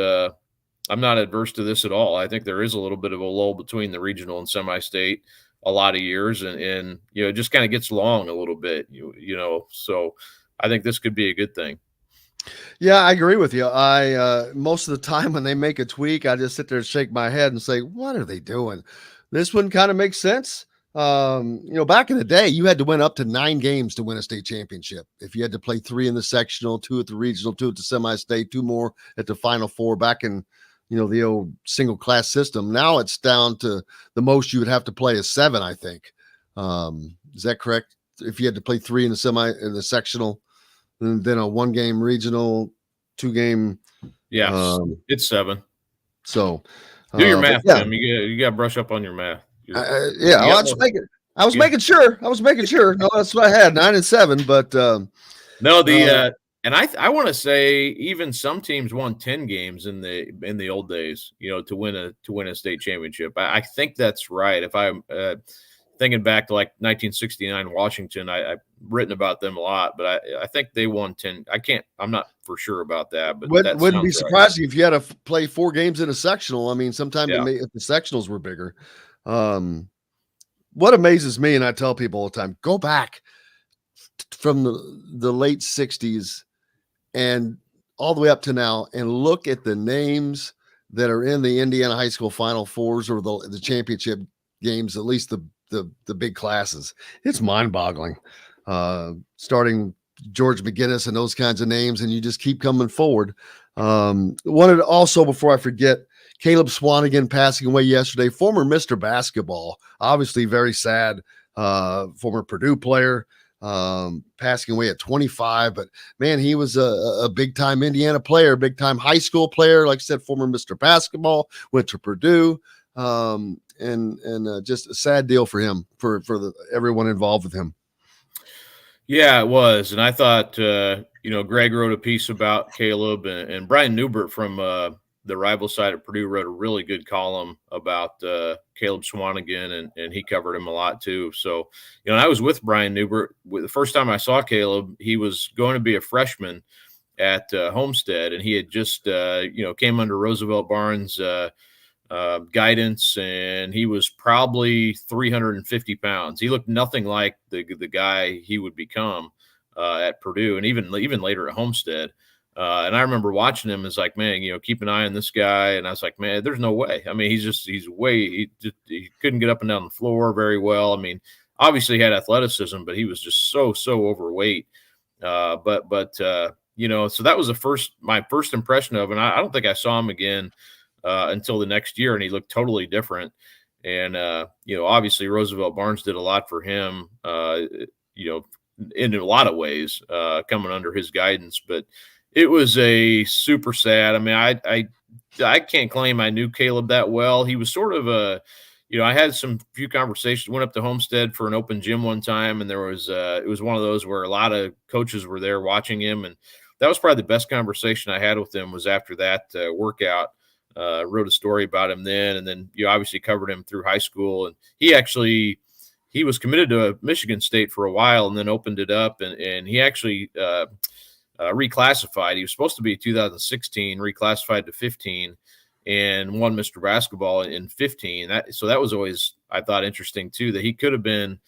adverse to this at all. I think there is a little bit of a lull between the regional and semi-state a lot of years, and it just kind of gets long a little bit, so I think this could be a good thing. Yeah, I agree with you. Most of the time when they make a tweak, I just sit there and shake my head and say, what are they doing? This one kind of makes sense. Back in the day, you had to win up to 9 games to win a state championship. If you had to play 3 in the sectional, 2 at the regional, 2 at the semi-state, 2 more at the Final Four back in, the old single class system. Now it's down to the most you would have to play is 7, I think. Is that correct? If you had to play 3 in the sectional, and then a 1-game regional, 2-game. Yeah, it's 7. So do your math, Tim. You got to brush up on your math. I was making sure. No, that's what I had, 9 and 7. But and I want to say even some teams won 10 games in the old days, to win a state championship. I think that's right. If I'm thinking back to like 1969 Washington, I've written about them a lot, but I think they won 10. I'm not for sure about that, but wouldn't be surprising if you had to play 4 games in a sectional. I mean, sometimes if the sectionals were bigger. What amazes me, and I tell people all the time, go back from the late 60s and all the way up to now and look at the names that are in the Indiana High School Final Fours or the championship games, at least the big classes. It's mind-boggling. Starting George McGinnis and those kinds of names, and you just keep coming forward. Wanted also, before I forget, Caleb Swanigan passing away yesterday, former Mr. Basketball, obviously very sad, former Purdue player, passing away at 25. But, man, he was a big-time Indiana player, big-time high school player. Like I said, former Mr. Basketball, went to Purdue, and just a sad deal for him, for everyone involved with him. Yeah, it was. And I thought, Greg wrote a piece about Caleb, and Brian Newbert from the rival side of Purdue wrote a really good column about Caleb Swanigan, and he covered him a lot too. So, I was with Brian Newbert. The first time I saw Caleb, he was going to be a freshman at Homestead, and he had just, came under Roosevelt Barnes' guidance, and he was probably 350 pounds. He looked nothing like the guy he would become at Purdue, and even later at Homestead. And I remember watching him as like, man, keep an eye on this guy. And I was like, man, there's no way. I mean, he couldn't get up and down the floor very well. I mean, obviously he had athleticism, but he was just so overweight. So that was my first impression of him. And I don't think I saw him again until the next year, and he looked totally different. And obviously Roosevelt Barnes did a lot for him, in a lot of ways, coming under his guidance. But it was a super sad. I mean, I can't claim I knew Caleb that well. He was sort of I had few conversations, went up to Homestead for an open gym one time, and there was it was one of those where a lot of coaches were there watching him, and that was probably the best conversation I had with him was after that workout. Wrote a story about him then, and then you obviously covered him through high school. And he was committed to Michigan State for a while, and then opened it up, and he actually reclassified. He was supposed to be 2016, reclassified to 15, and won Mr. Basketball in 15. So that was always, I thought, interesting too, that he could have been,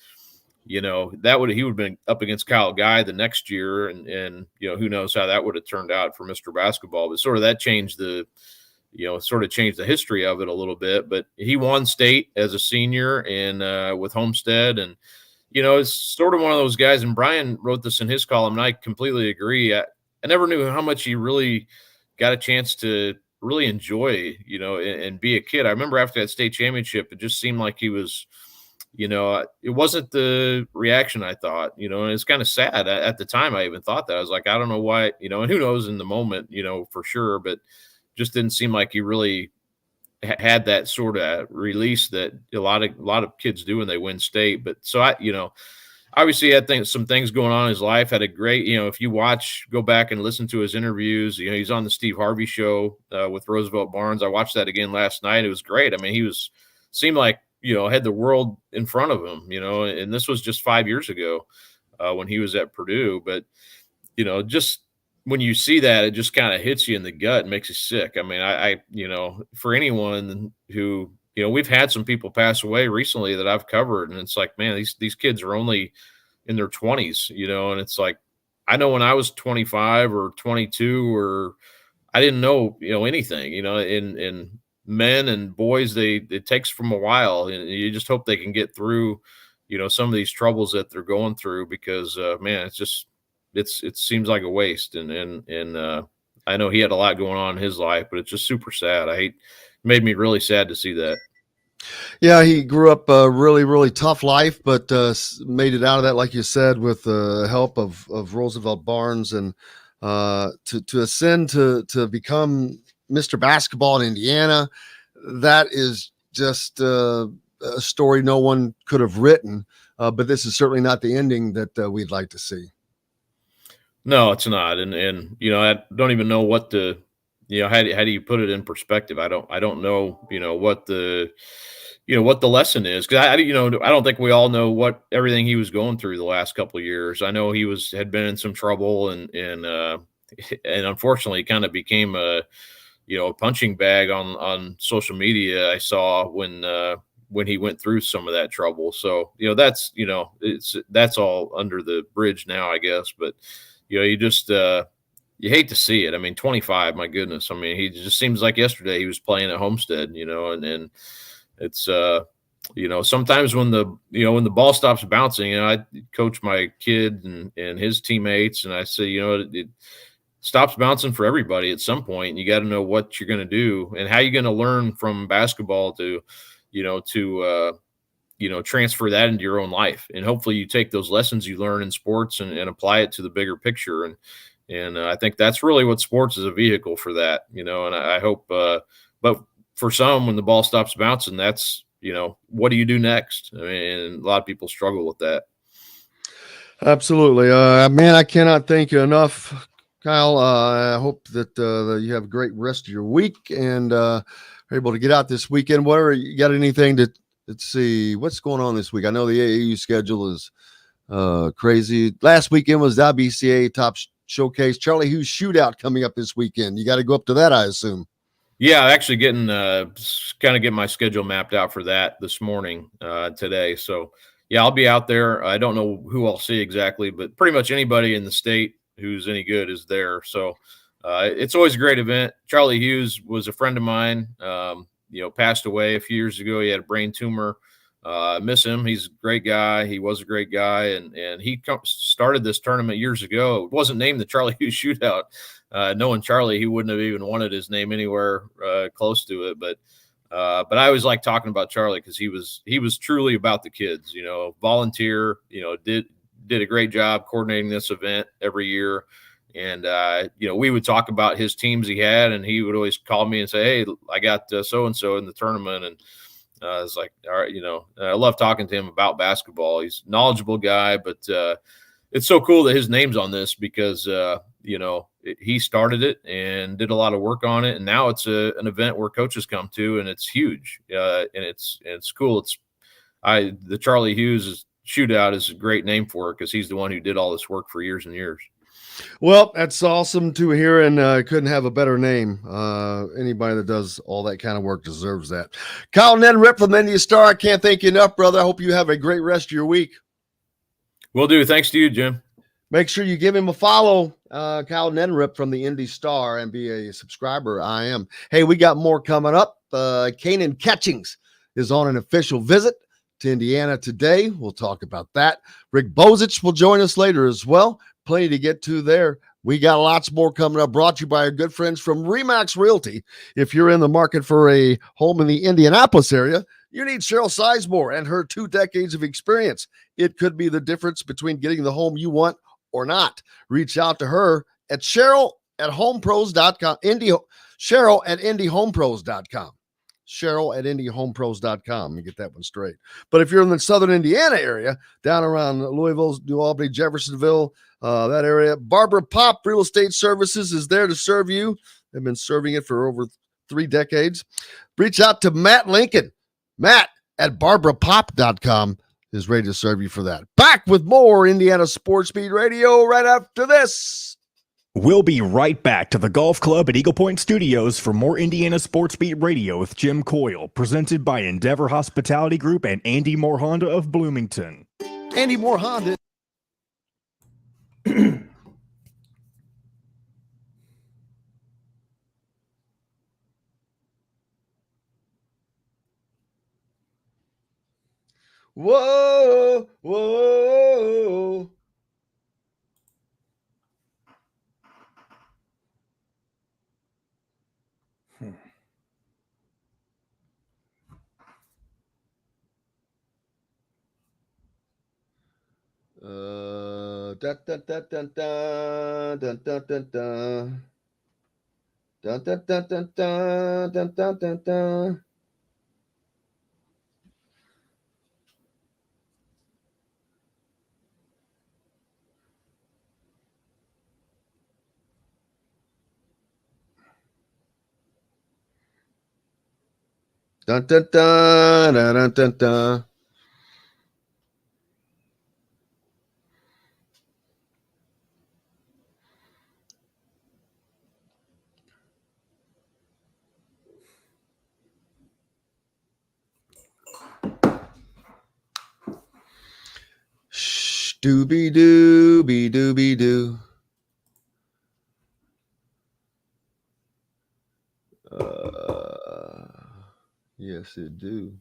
he would have been up against Kyle Guy the next year, and who knows how that would have turned out for Mr. Basketball. But sort of that changed the history of it a little bit. But he won state as a senior and with Homestead, and it's sort of one of those guys, and Brian wrote this in his column, and I completely agree. I never knew how much he really got a chance to really enjoy, and be a kid. I remember after that state championship, it just seemed like he was, it wasn't the reaction I thought, and it's kind of sad. At the time, I even thought that. I was like, I don't know why, and who knows in the moment, for sure, but just didn't seem like he really had that sort of release that a lot of kids do when they win state. But so obviously had some things going on in his life, had a great, if you go back and listen to his interviews, he's on the Steve Harvey show with Roosevelt Barnes. I watched that again last night. It was great. I mean, seemed like, had the world in front of him, and this was just 5 years ago when he was at Purdue. But, just when you see that, it just kind of hits you in the gut and makes you sick. I mean, I for anyone who, we've had some people pass away recently that I've covered, and it's like, man, these kids are only in their 20s, and it's like, I know when I was 25 or 22, or I didn't know, anything, in men and boys, it takes from a while, and you just hope they can get through, some of these troubles that they're going through, because man, it's just, it seems like a waste. And I know he had a lot going on in his life, but it's just super sad. Made me really sad to see that. Yeah, he grew up a really, really tough life, but made it out of that, like you said, with the help of Roosevelt Barnes, and to ascend to become Mr. Basketball in Indiana. That is just a story no one could have written, but this is certainly not the ending that we'd like to see. No, it's not. And I don't even know what how do you put it in perspective? I don't know, what the lesson is. Cause I don't think we all know what everything he was going through the last couple of years. I know he had been in some trouble, and unfortunately kind of became a punching bag on social media. I saw when he went through some of that trouble. So, that's all under the bridge now, I guess. But, you just you hate to see it. I mean, 25, my goodness. I mean, he just seems like yesterday he was playing at Homestead, and it's sometimes when the ball stops bouncing, I coach my kid and his teammates, and I say, it stops bouncing for everybody at some point, and you got to know what you're going to do and how you're going to learn from basketball to transfer that into your own life. And hopefully you take those lessons you learn in sports and apply it to the bigger picture. And I think that's really what sports is, a vehicle for that, and I hope, but for some, when the ball stops bouncing, that's, what do you do next? I mean, a lot of people struggle with that. Absolutely. Man, I cannot thank you enough, Kyle. I hope that you have a great rest of your week and are able to get out this weekend. Whatever, you got anything to, let's see, what's going on this week? I know the AAU schedule is crazy. Last weekend was the IBCA Top Showcase. Charlie Hughes Shootout coming up this weekend. You got to go up to that, I assume. Yeah, actually getting kind of get my schedule mapped out for that this morning today. So yeah, I'll be out there. I don't know who I'll see exactly, but pretty much anybody in the state who's any good is there. So it's always a great event. Charlie Hughes was a friend of mine. Passed away a few years ago. He had a brain tumor. I miss him. He's a great guy. He was a great guy, and he started this tournament years ago. It wasn't named the Charlie Hughes Shootout. Knowing Charlie, he wouldn't have even wanted his name anywhere close to it. But I always like talking about Charlie because he was truly about the kids. Volunteer. Did a great job coordinating this event every year. And we would talk about his teams he had, and he would always call me and say, "Hey, I got so and so in the tournament." And it's like, all right, I love talking to him about basketball. He's a knowledgeable guy, but it's so cool that his name's on this because he started it and did a lot of work on it, and now it's an event where coaches come to, and it's huge, and it's cool. The Charlie Hughes Shootout is a great name for it because he's the one who did all this work for years and years. Well, that's awesome to hear, and couldn't have a better name. Anybody that does all that kind of work deserves that. Kyle Neddenriep from India Star, I can't thank you enough, brother. I hope you have a great rest of your week. Will do. Thanks to you, Jim. Make sure you give him a follow, Kyle Neddenriep from the Indy Star, and be a subscriber. I am. Hey, we got more coming up. Kanan Catchings is on an official visit to Indiana today. We'll talk about that. Rick Bozich will join us later as well. Plenty to get to there. We got lots more coming up, brought to you by our good friends from Remax Realty. If you're in the market for a home in the Indianapolis area, you need Cheryl Sizemore and her 2 decades of experience. It could be the difference between getting the home you want or not. Reach out to her at Cheryl@homepros.com. Cheryl@IndyHomePros.com. Cheryl@IndyHomePros.com. You get that one straight. But if you're in the southern Indiana area, down around Louisville, New Albany, Jeffersonville, that area, Barbara Pop Real Estate Services is there to serve you. They've been serving it for over 3 decades. Reach out to Matt Lincoln. Matt@BarbaraPop.com is ready to serve you for that. Back with more Indiana Sports Beat Radio right after this. We'll be right back to the Golf Club at Eagle Point Studios for more Indiana Sports Beat Radio with Jim Coyle, presented by Endeavor Hospitality Group and Andy Moore Honda of Bloomington. Andy Moore Honda. Whoa, whoa. Da da da da da da da da da da da da da da da da da. Dun, dun, dun, dun, dun, dun, dun. Dooby dooby dooby doo. Yes, it do.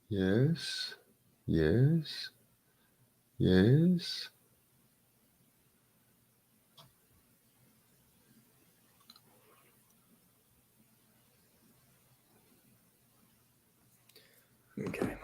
Yes. Yes. Yes. Okay.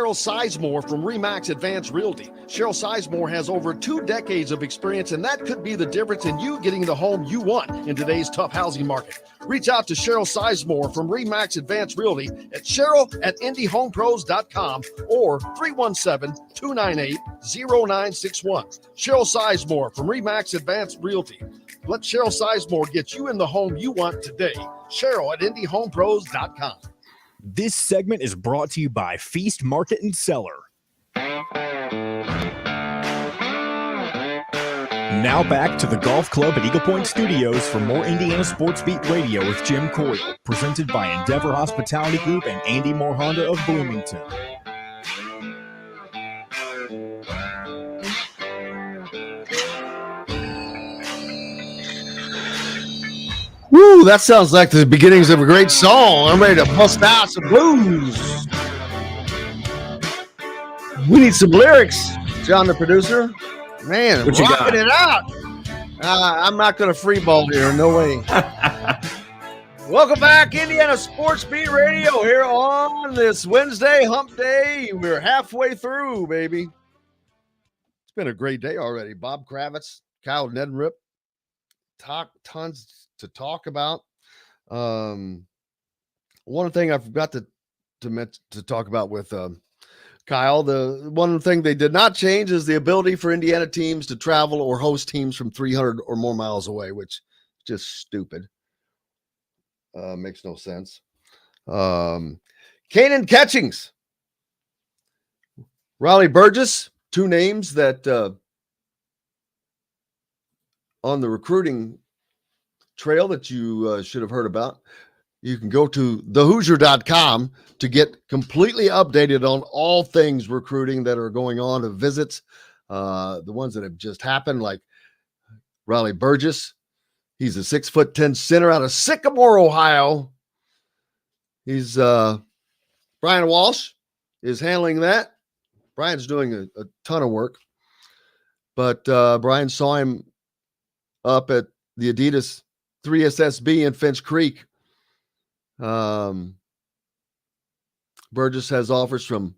Cheryl Sizemore from Remax Advanced Realty. Cheryl Sizemore has over 2 decades of experience, and that could be the difference in you getting the home you want in today's tough housing market. Reach out to Cheryl Sizemore from Remax Advanced Realty at cheryl@indyhomepros.com or 317-298-0961. Cheryl Sizemore from Remax Advanced Realty. Let Cheryl Sizemore get you in the home you want today. Cheryl@indyhomepros.com. This segment is brought to you by Feast Market and Cellar. Now back to the Golf Club at Eagle Point Studios for more Indiana Sports Beat Radio with Jim Coyle, presented by Endeavor Hospitality Group and Andy Moore Honda of Bloomington. Woo, that sounds like the beginnings of a great song. I'm ready to bust out some blues. We need some lyrics, John, the producer. Man, What you got? rocking it out. I'm not going to freeball here. No way. Welcome back, Indiana Sports Beat Radio here on this Wednesday, hump day. We're halfway through, baby. It's been a great day already. Bob Kravitz, Kyle Neddenriep, tons to talk about. One thing I forgot to talk about with Kyle, the one thing they did not change is the ability for Indiana teams to travel or host teams from 300 or more miles away, which is just stupid. Makes no sense. Kanan Catchings, Riley Burgess, 2 names that on the recruiting trail that you should have heard about. You can go to thehoosier.com to get completely updated on all things recruiting that are going on, of visits, the ones that have just happened, like Riley Burgess. He's a 6'10" center out of Sycamore, Ohio. He's Brian Walsh is handling that. Brian's doing a ton of work, but Brian saw him up at the Adidas 3SSB in Finch Creek. Burgess has offers from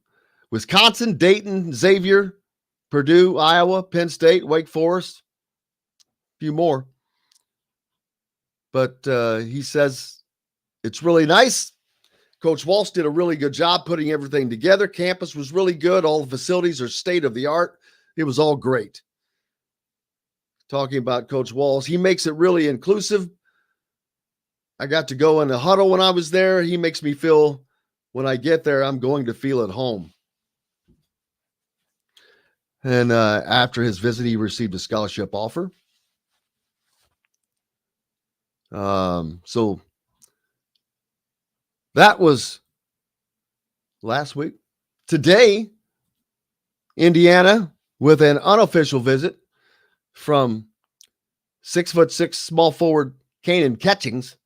Wisconsin, Dayton, Xavier, Purdue, Iowa, Penn State, Wake Forest, a few more. But he says it's really nice. Coach Walsh did a really good job putting everything together. Campus was really good. All the facilities are state of the art. It was all great. Talking about Coach Walsh, he makes it really inclusive. I got to go in the huddle when I was there. He makes me feel, when I get there, I'm going to feel at home. And after his visit, he received a scholarship offer. So that was last week. Today, Indiana, with an unofficial visit from 6'6" small forward Kanan Catchings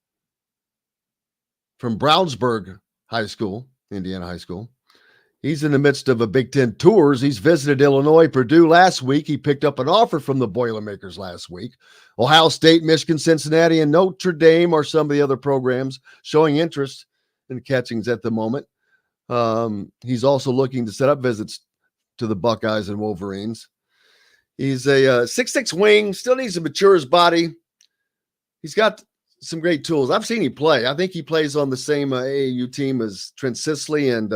from Brownsburg High School, Indiana High School. He's in the midst of a Big Ten tours. He's visited Illinois, Purdue last week. He picked up an offer from the Boilermakers last week. Ohio State, Michigan, Cincinnati, and Notre Dame are some of the other programs showing interest in Catchings at the moment. He's also looking to set up visits to the Buckeyes and Wolverines. He's a 6'6" wing, still needs to mature his body. He's got some great tools. I've seen him play. I think he plays on the same AAU team as Trent Sisley and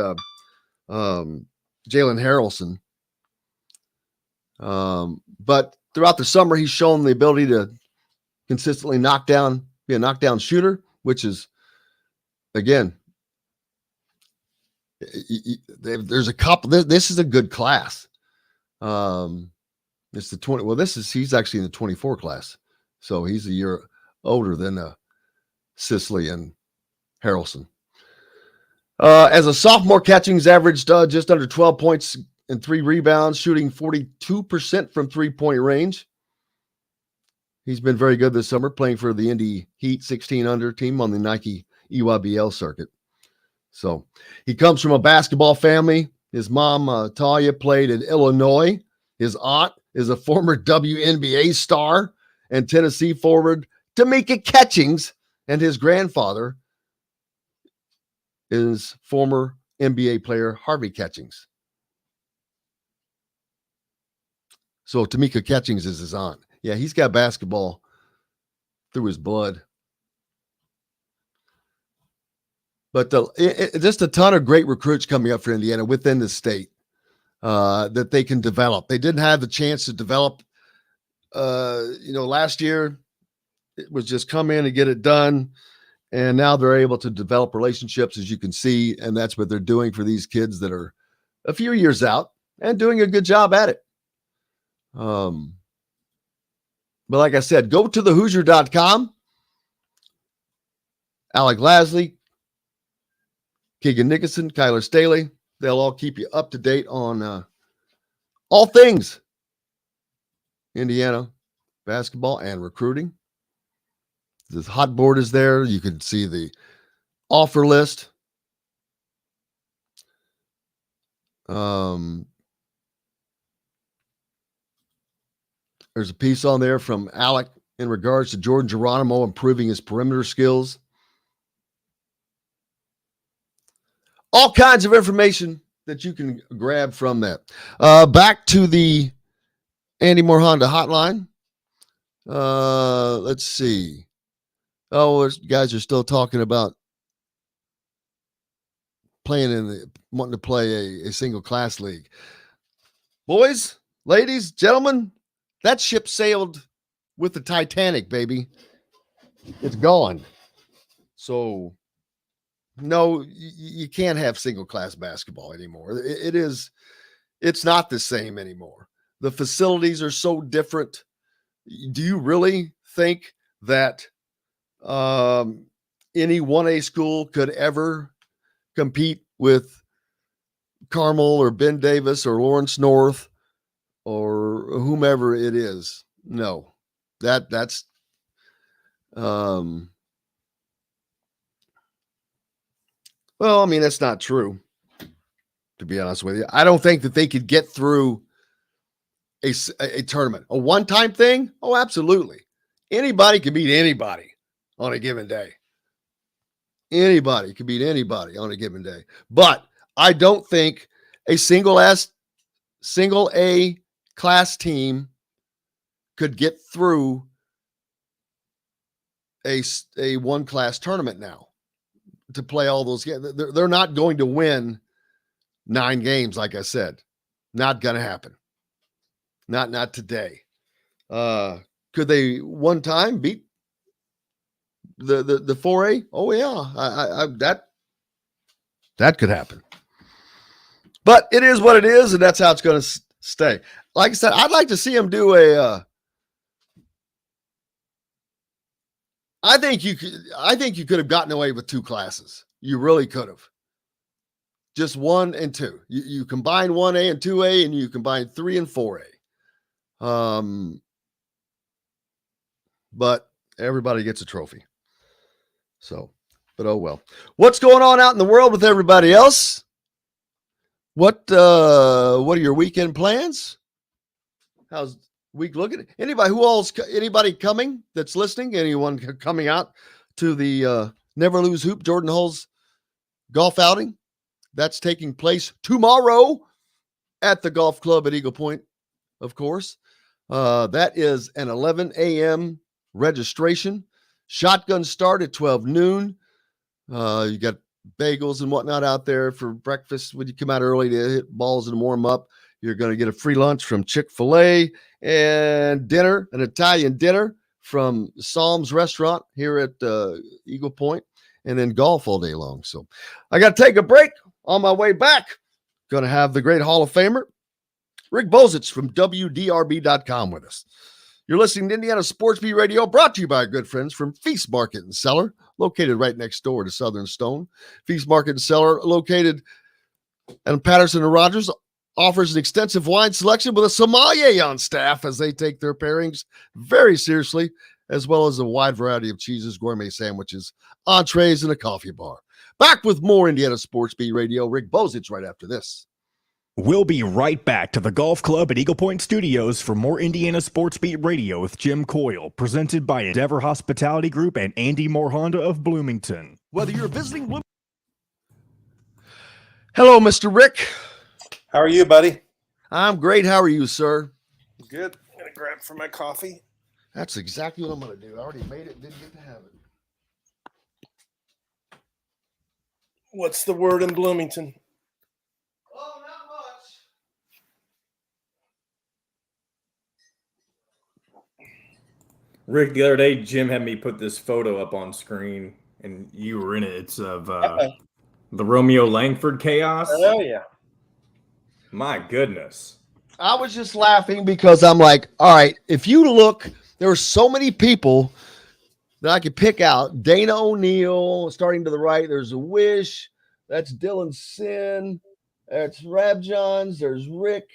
Jalen Harrelson. But throughout the summer, he's shown the ability to consistently be a knockdown shooter, which is, again, there's a couple. This is a good class. It's the 20. Well, he's actually in the 24 class, so he's a year older than Sisley and Harrelson. As a sophomore, Catchings averaged just under 12 points and 3 rebounds, shooting 42% from 3-point range. He's been very good this summer, playing for the Indy Heat 16 under team on the Nike EYBL circuit. So he comes from a basketball family. His mom, Talia, played in Illinois. His aunt is a former WNBA star and Tennessee forward Tamika Catchings, and his grandfather is former NBA player Harvey Catchings. So Tamika Catchings is his aunt. Yeah, he's got basketball through his blood. But just a ton of great recruits coming up for Indiana within the state that they can develop. They didn't have the chance to develop. Last year it was just come in and get it done. And now they're able to develop relationships, as you can see. And that's what they're doing for these kids that are a few years out and doing a good job at it. But like I said, go to thehoosier.com. Alec Lasley, Keegan Nicholson, Kyler Staley, they'll all keep you up to date on all things Indiana basketball and recruiting. The hot board is there. You can see the offer list. There's a piece on there from Alec in regards to Jordan Geronimo improving his perimeter skills. All kinds of information that you can grab from that. Back to the Andy Moore Honda hotline. Let's see. Oh, guys are still talking about wanting to play a single class league. Boys, ladies, gentlemen, that ship sailed with the Titanic, baby. It's gone. So, no, you can't have single class basketball anymore. It's not the same anymore. The facilities are so different. Do you really think that any 1A school could ever compete with Carmel or Ben Davis or Lawrence North or whomever it is? No, that's well, I mean, that's not true, to be honest with you. I don't think that they could get through a tournament. A one-time thing? Oh, absolutely. Anybody can beat anybody on a given day. Anybody can beat anybody on a given day. But I don't think a single A class team could get through a one class tournament now to play all those games. They're not going to win 9 games, like I said. Not going to happen. Not today. Could they one time beat the 4A? Oh yeah, that could happen. But it is what it is, and that's how it's going to stay. Like I said, I'd like to see them do I think you could have gotten away with 2 classes. You really could have. Just 1 and 2. You combine 1A and 2A, and you combine 3 and 4A. But everybody gets a trophy. So, but oh well. What's going on out in the world with everybody else? What are your weekend plans? How's week looking? Anybody coming that's listening? Anyone coming out to the Never Lose Hoop Jordan Hulls golf outing? That's taking place tomorrow at the golf club at Eagle Point, of course. That is an 11 a.m. registration. Shotgun start at 12 noon. You got bagels and whatnot out there for breakfast when you come out early to hit balls and warm up. You're going to get a free lunch from Chick-fil-A and dinner, an Italian dinner from Psalms Restaurant here at Eagle Point, and then golf all day long. So I got to take a break. On my way back, going to have the great Hall of Famer, Rick Bozich from WDRB.com with us. You're listening to Indiana Sports Beat Radio, brought to you by our good friends from Feast Market and Cellar, located right next door to Southern Stone. Feast Market and Cellar, located in Patterson and Rogers, offers an extensive wine selection with a sommelier on staff as they take their pairings very seriously, as well as a wide variety of cheeses, gourmet sandwiches, entrees, and a coffee bar. Back with more Indiana Sports Beat Radio. Rick Bozich right after this. We'll be right back to the Golf Club at Eagle Point Studios for more Indiana Sports Beat Radio with Jim Coyle, presented by Endeavor Hospitality Group and Andy Moore Honda of Bloomington. Whether you're visiting... Hello, Mr. Rick. How are you, buddy? I'm great. How are you, sir? Good. I'm going to grab for my coffee. That's exactly what I'm going to do. I already made it. Didn't get to have it. What's the word in Bloomington? Oh, not much. Rick, the other day, Jim had me put this photo up on screen, and you were in it. It's of the Romeo Langford chaos. Oh, yeah. My goodness. I was just laughing because I'm like, all right, if you look, there are so many people that I could pick out. Dana O'Neill, starting to the right. There's a Wish. That's Dylan Sin. That's Rab Johns. There's Rick.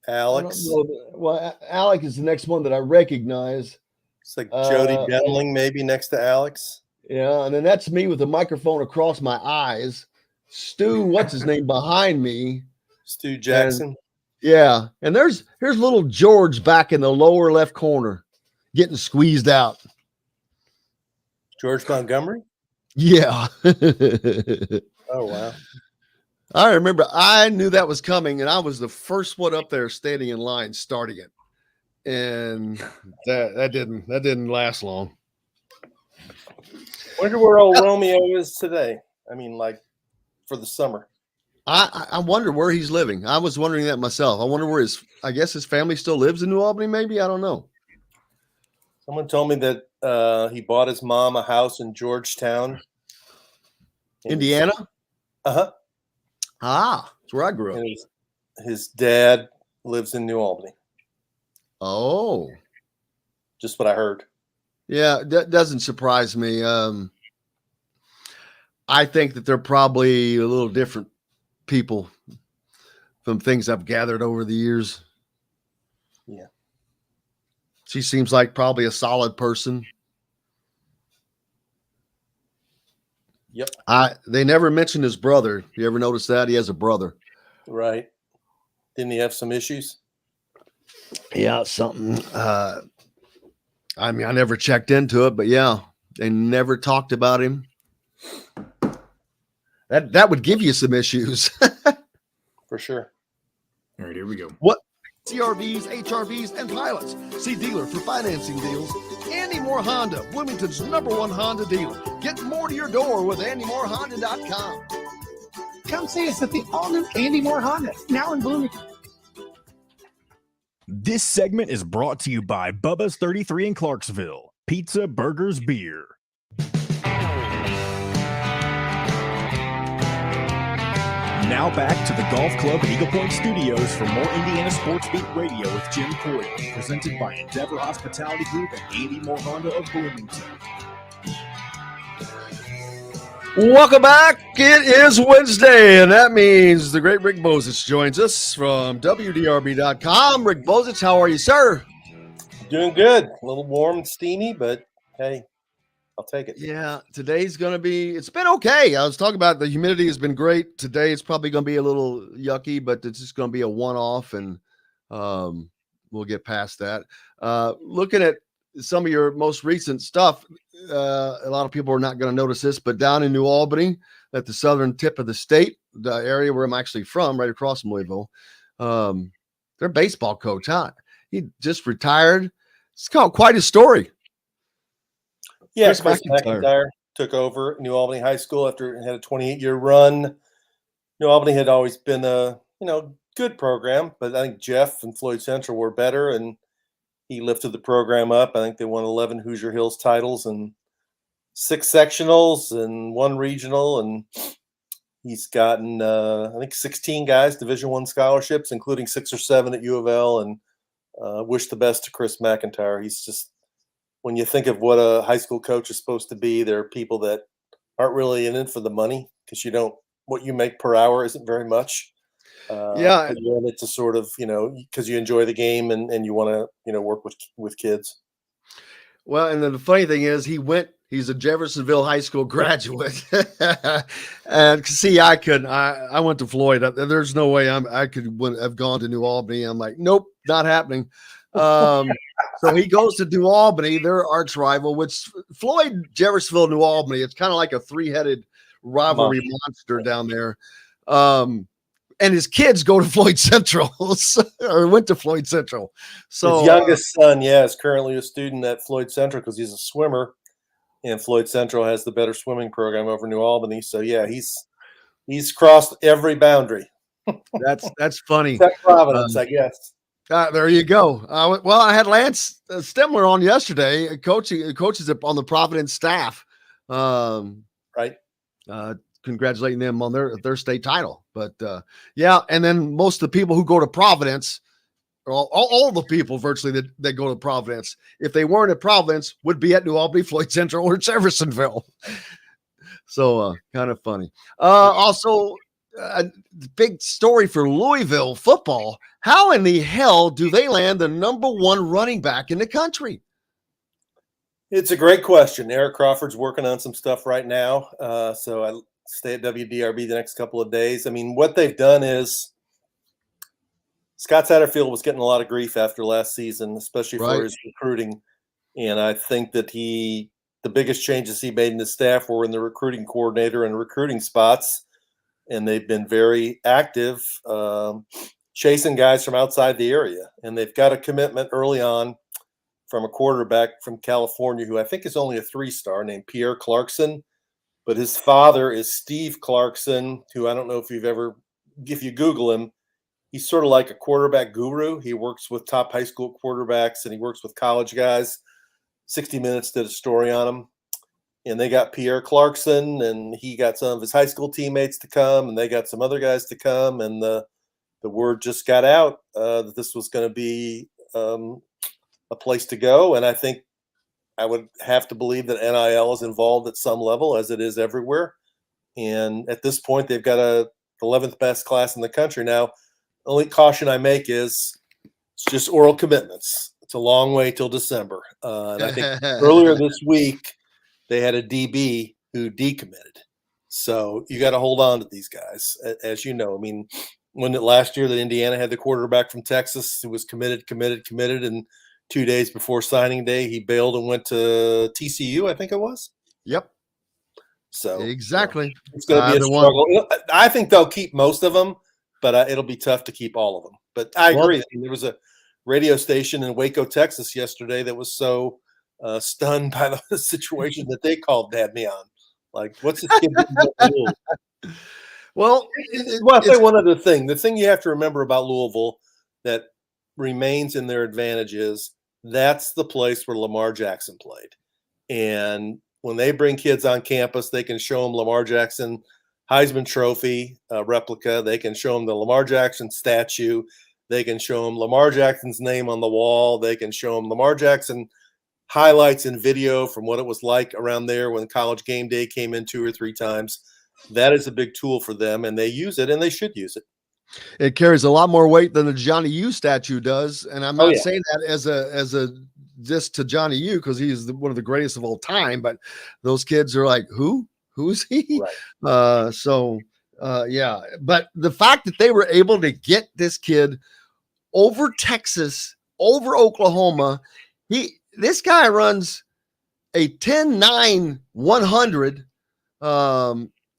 Alex. Well, Alec is the next one that I recognize. It's like Jody Benling maybe next to Alex. Yeah, and then that's me with a microphone across my eyes. Stu, what's his name, behind me. Stu Jackson. And here's little George back in the lower left corner getting squeezed out. George Montgomery? Yeah. Oh, wow. I remember I knew that was coming, and I was the first one up there standing in line starting it. And that didn't last long. Wonder where old Romeo is today. I mean, like for the summer. I wonder where he's living. I was wondering that myself. I wonder where I guess his family still lives in New Albany, maybe? I don't know. Someone told me that he bought his mom a house in Georgetown. Indiana? Uh-huh. Ah, that's where I grew up. And his dad lives in New Albany. Oh. Just what I heard. Yeah, that doesn't surprise me. I think that they're probably a little different people from things I've gathered over the years. Yeah. She seems like probably a solid person. Yep. They never mentioned his brother. You ever notice that? He has a brother. Right. Didn't he have some issues? Yeah, something. I mean, I never checked into it, but yeah, they never talked about him. That would give you some issues. For sure. All right, here we go. What? CRVs, HRVs, and pilots. See dealer for financing deals. Andy Moore Honda, Bloomington's #1 Honda dealer. Get more to your door with AndyMooreHonda.com. Come see us at the all-new Andy Moore Honda, now in Bloomington. This segment is brought to you by Bubba's 33 in Clarksville. Pizza, burgers, beer. Now back to the Golf Club at Eagle Point Studios for more Indiana Sports Beat Radio with Jim Coyle, presented by Endeavor Hospitality Group and Andy Moore Honda of Bloomington. Welcome back. It is Wednesday, and that means the great Rick Bozich joins us from WDRB.com. Rick Bozich, how are you, sir? Doing good. A little warm and steamy, but hey, I'll take it. Yeah, today's going to be – it's been okay. I was talking about the humidity has been great. Today it's probably going to be a little yucky, but it's just going to be a one-off, and we'll get past that. Looking at some of your most recent stuff, a lot of people are not going to notice this, but down in New Albany at the southern tip of the state, the area where I'm actually from, right across from Louisville, their baseball coach, he just retired. It's called quite a story. Yeah, Chris McIntyre took over New Albany High School after it had a 28-year run. New Albany had always been a good program, but I think Jeff and Floyd Central were better, and he lifted the program up. I think they won 11 Hoosier Hills titles and 6 sectionals and 1 regional, and he's gotten I think 16 guys Division I scholarships, including 6 or 7 at U of L. And wish the best to Chris McIntyre. He's just, when you think of what a high school coach is supposed to be, there are people that aren't really in it for the money, because what you make per hour isn't very much. Yeah. But you're in it to sort of, because you enjoy the game and you want to, work with kids. Well, and then the funny thing is he's a Jeffersonville High School graduate. And see, I couldn't, I went to Floyd. There's no way I could have gone to New Albany. I'm like, nope, not happening. So he goes to New Albany, their arch rival, which Floyd, Jeffersonville, New Albany, it's kind of like a three-headed rivalry monster down there. And his kids go to Floyd Central or went to Floyd Central. So his youngest son, is currently a student at Floyd Central because he's a swimmer, and Floyd Central has the better swimming program over New Albany. So he's crossed every boundary. That's funny. Except Providence, I guess. There you go. I had Lance Stemler on yesterday. Coaches on the Providence staff. Right. Congratulating them on their state title. But and then most of the people who go to Providence, all the people virtually that go to Providence, if they weren't at Providence, would be at New Albany, Floyd Central, or Jeffersonville. So kind of funny. Also, a big story for Louisville football. How in the hell do they land the number one running back in the country? It's a great question. Eric Crawford's working on some stuff right now. So I stay at WDRB the next couple of days. I mean, what they've done is Scott Satterfield was getting a lot of grief after last season, especially for his recruiting. And I think that the biggest changes he made in his staff were in the recruiting coordinator and recruiting spots. And they've been very active, chasing guys from outside the area. And they've got a commitment early on from a quarterback from California who I think is only a 3-star named Pierre Clarkson. But his father is Steve Clarkson, who I don't know if you Google him, he's sort of like a quarterback guru. He works with top high school quarterbacks and he works with college guys. 60 Minutes did a story on him. And they got Pierre Clarkson, and he got some of his high school teammates to come, and they got some other guys to come. And the word just got out that this was going to be a place to go. And I think I would have to believe that NIL is involved at some level, as it is everywhere. And at this point, they've got the 11th best class in the country. Now, the only caution I make is it's just oral commitments. It's a long way till December. And I think earlier this week, they had a DB who decommitted. So you got to hold on to these guys, as you know. I mean, when last year that Indiana had the quarterback from Texas who was committed, and 2 days before signing day, he bailed and went to TCU, I think it was. Yep. So exactly. It's going to be a struggle. I think they'll keep most of them, but it'll be tough to keep all of them. But I agree. I mean, there was a radio station in Waco, Texas yesterday that was so stunned by the situation that they called Dad me on. Like, what's this kid doing? Well, I'll say one other thing. The thing you have to remember about Louisville that remains in their advantage is that's the place where Lamar Jackson played. And when they bring kids on campus, they can show them Lamar Jackson Heisman Trophy replica. They can show them the Lamar Jackson statue. They can show them Lamar Jackson's name on the wall. They can show them Lamar Jackson highlights and video from what it was like around there when College Game Day came in 2 or 3 times. That is a big tool for them, and they use it, and they should use it. It carries a lot more weight than the Johnny U statue does, and I'm not saying that as a diss to Johnny U because he's one of the greatest of all time. But those kids are like, who's he? Right. Yeah. But the fact that they were able to get this kid over Texas, over Oklahoma, this guy runs a 10.9 100.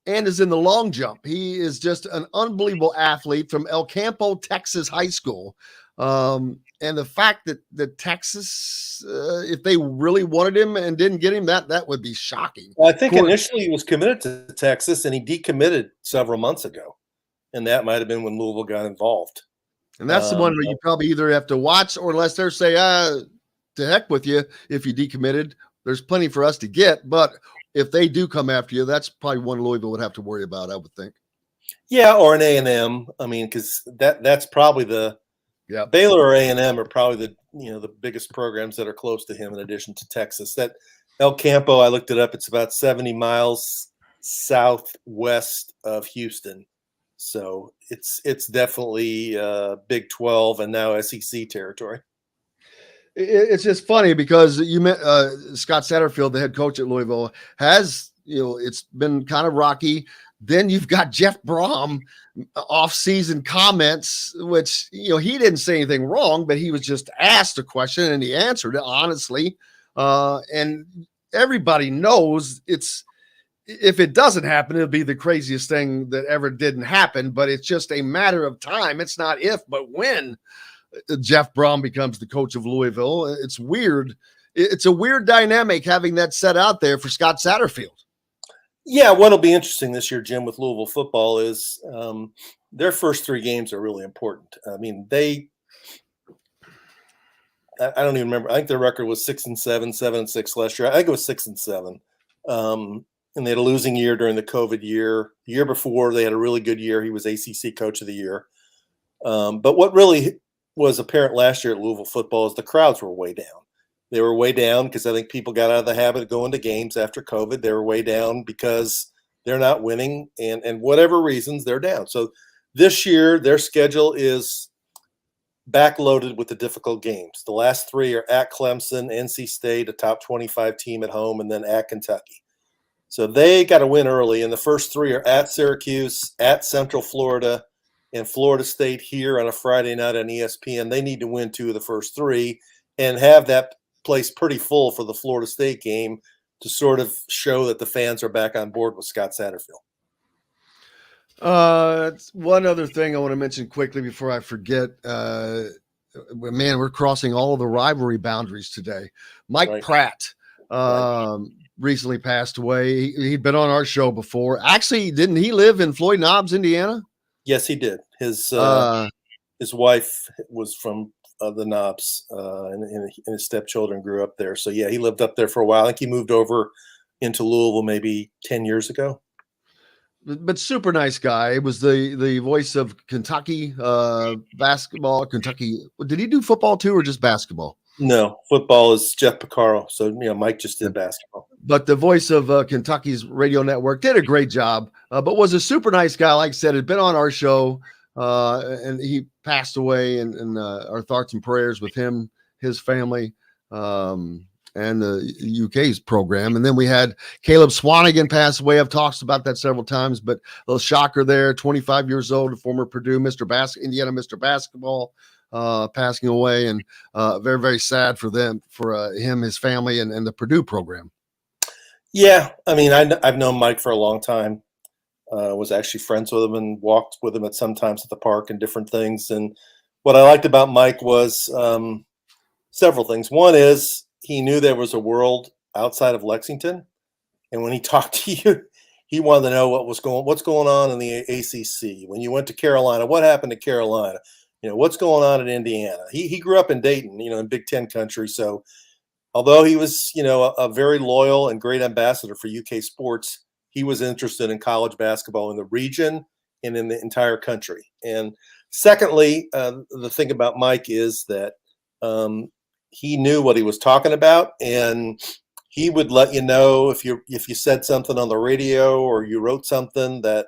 And is in the long jump. He is just an unbelievable athlete from El Campo, Texas high school. And the fact that Texas, if they really wanted him and didn't get him, that would be shocking. Well, I think initially he was committed to Texas and he decommitted several months ago. And that might have been when Louisville got involved. And that's the one where you probably either have to watch or unless they're say, to heck with you if you decommitted. There's plenty for us to get, but if they do come after you, that's probably one Louisville would have to worry about, I would think. Yeah, or an A&M. I mean, because that's probably Baylor or A&M are probably the biggest programs that are close to him in addition to Texas. That El Campo, I looked it up. It's about 70 miles southwest of Houston. So it's definitely Big 12 and now SEC territory. It's just funny because you met Scott Satterfield, the head coach at Louisville, has, it's been kind of rocky. Then you've got Jeff Brom off-season comments, which, he didn't say anything wrong, but he was just asked a question and he answered it honestly. And everybody knows if it doesn't happen, it'll be the craziest thing that ever didn't happen, but it's just a matter of time. It's not if, but when Jeff Brom becomes the coach of Louisville. It's weird. It's a weird dynamic having that set out there for Scott Satterfield. Yeah, what'll be interesting this year, Jim, with Louisville football is their first 3 games are really important. I mean, I don't even remember. I think their record was 6-7, 7-6 last year. I think it was 6-7. And they had a losing year during the COVID year. The year before, they had a really good year. He was ACC Coach of the Year. But what really was apparent last year at Louisville football is the crowds were way down. They were way down because I think people got out of the habit of going to games after COVID. They were way down because they're not winning, and whatever reasons, they're down. So this year, their schedule is backloaded with the difficult games. The last 3 are at Clemson, NC State, a top 25 team at home, and then at Kentucky. So they got to win early, and the first 3 are at Syracuse, at Central Florida, and Florida State here on a Friday night on ESPN. They need to win 2 of the first 3 and have that place pretty full for the Florida State game to sort of show that the fans are back on board with Scott Satterfield. One other thing I want to mention quickly before I forget. Man, we're crossing all of the rivalry boundaries today. Mike Pratt recently passed away. He'd been on our show before. Actually, didn't he live in Floyd Knobs, Indiana? Yes, he did. His wife was from the Knobs, and his stepchildren grew up there. So, yeah, he lived up there for a while. I think he moved over into Louisville maybe 10 years ago. But super nice guy. It was the voice of Kentucky basketball. Kentucky. Did he do football too, or just basketball? No, football is Jeff Picaro. So, Mike just did basketball. But the voice of Kentucky's radio network did a great job, but was a super nice guy. Like I said, had been on our show, and he passed away, and our thoughts and prayers with him, his family, and the UK's program. And then we had Caleb Swanigan pass away. I've talked about that several times, but a little shocker there, 25 years old, former Purdue Indiana Mr. Basketball, passing away, and very, very sad for him, his family, and the Purdue program. Yeah, I mean, I've known Mike for a long time. Was actually friends with him and walked with him at sometimes at the park and different things. And what I liked about Mike was several things. One is he knew there was a world outside of Lexington, and when he talked to you, he wanted to know what's going on in the ACC. When you went to Carolina, what happened to Carolina? What's going on in Indiana? He grew up in Dayton, in Big Ten country, so. Although he was, a very loyal and great ambassador for UK sports, he was interested in college basketball in the region and in the entire country. And secondly, the thing about Mike is that he knew what he was talking about, and he would let you know if you said something on the radio or you wrote something that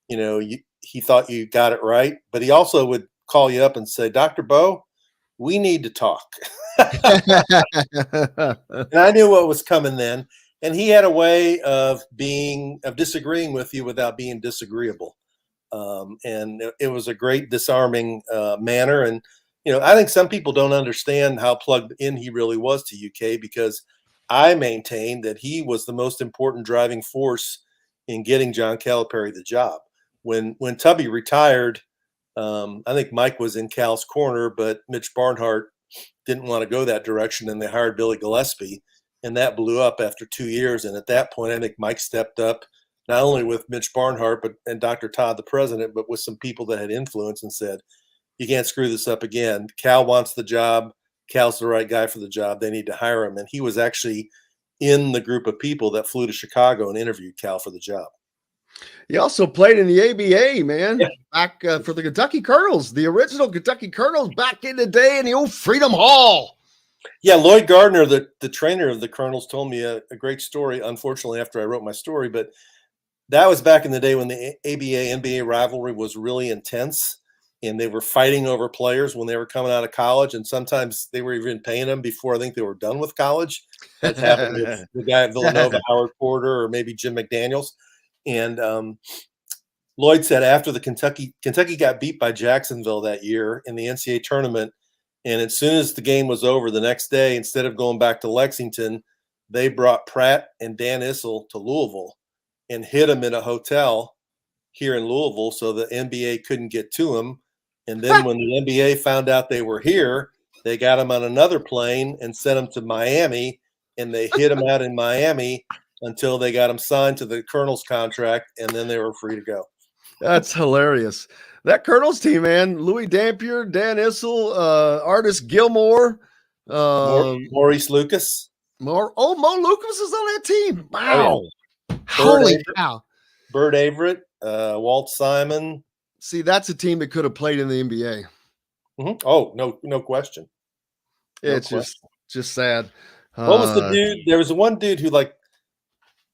he thought you got it right. But he also would call you up and say, "Dr. Bo, we need to talk." And I knew what was coming then. And he had a way of disagreeing with you without being disagreeable. And it was a great disarming manner. And, I think some people don't understand how plugged in he really was to UK, because I maintain that he was the most important driving force in getting John Calipari the job. When Tubby retired, I think Mike was in Cal's corner, but Mitch Barnhart didn't want to go that direction, and they hired Billy Gillespie, and that blew up after 2 years. And at that point, I think Mike stepped up, not only with Mitch Barnhart and Dr. Todd, the president, but with some people that had influence, and said, "You can't screw this up again. Cal wants the job. Cal's the right guy for the job. They need to hire him." And he was actually in the group of people that flew to Chicago and interviewed Cal for the job. He also played in the ABA, man, back for the Kentucky Colonels, the original Kentucky Colonels back in the day in the old Freedom Hall. Yeah, Lloyd Gardner, the trainer of the Colonels, told me a great story, unfortunately, after I wrote my story. But that was back in the day when the ABA NBA rivalry was really intense, and they were fighting over players when they were coming out of college, and sometimes they were even paying them before I think they were done with college. That's happened with the guy at Villanova, Howard Porter, or maybe Jim McDaniels. And Lloyd said after the Kentucky got beat by Jacksonville that year in the NCAA tournament, and as soon as the game was over the next day, instead of going back to Lexington, they brought Pratt and Dan Issel to Louisville and hid them in a hotel here in Louisville so the NBA couldn't get to them. And then when the NBA found out they were here, they got them on another plane and sent them to Miami, and they hid them out in Miami until they got them signed to the Colonel's contract, and then they were free to go. That's hilarious. That Colonel's team, man. Louis Dampier, Dan Issel, Artis Gilmore, Maurice Lucas. Mo Lucas is on that team. Wow. Oh, yeah. Holy cow. Bert Averett, Walt Simon. See, that's a team that could have played in the NBA. Mm-hmm. Oh, no question. It's just sad. What was the dude? There was one dude who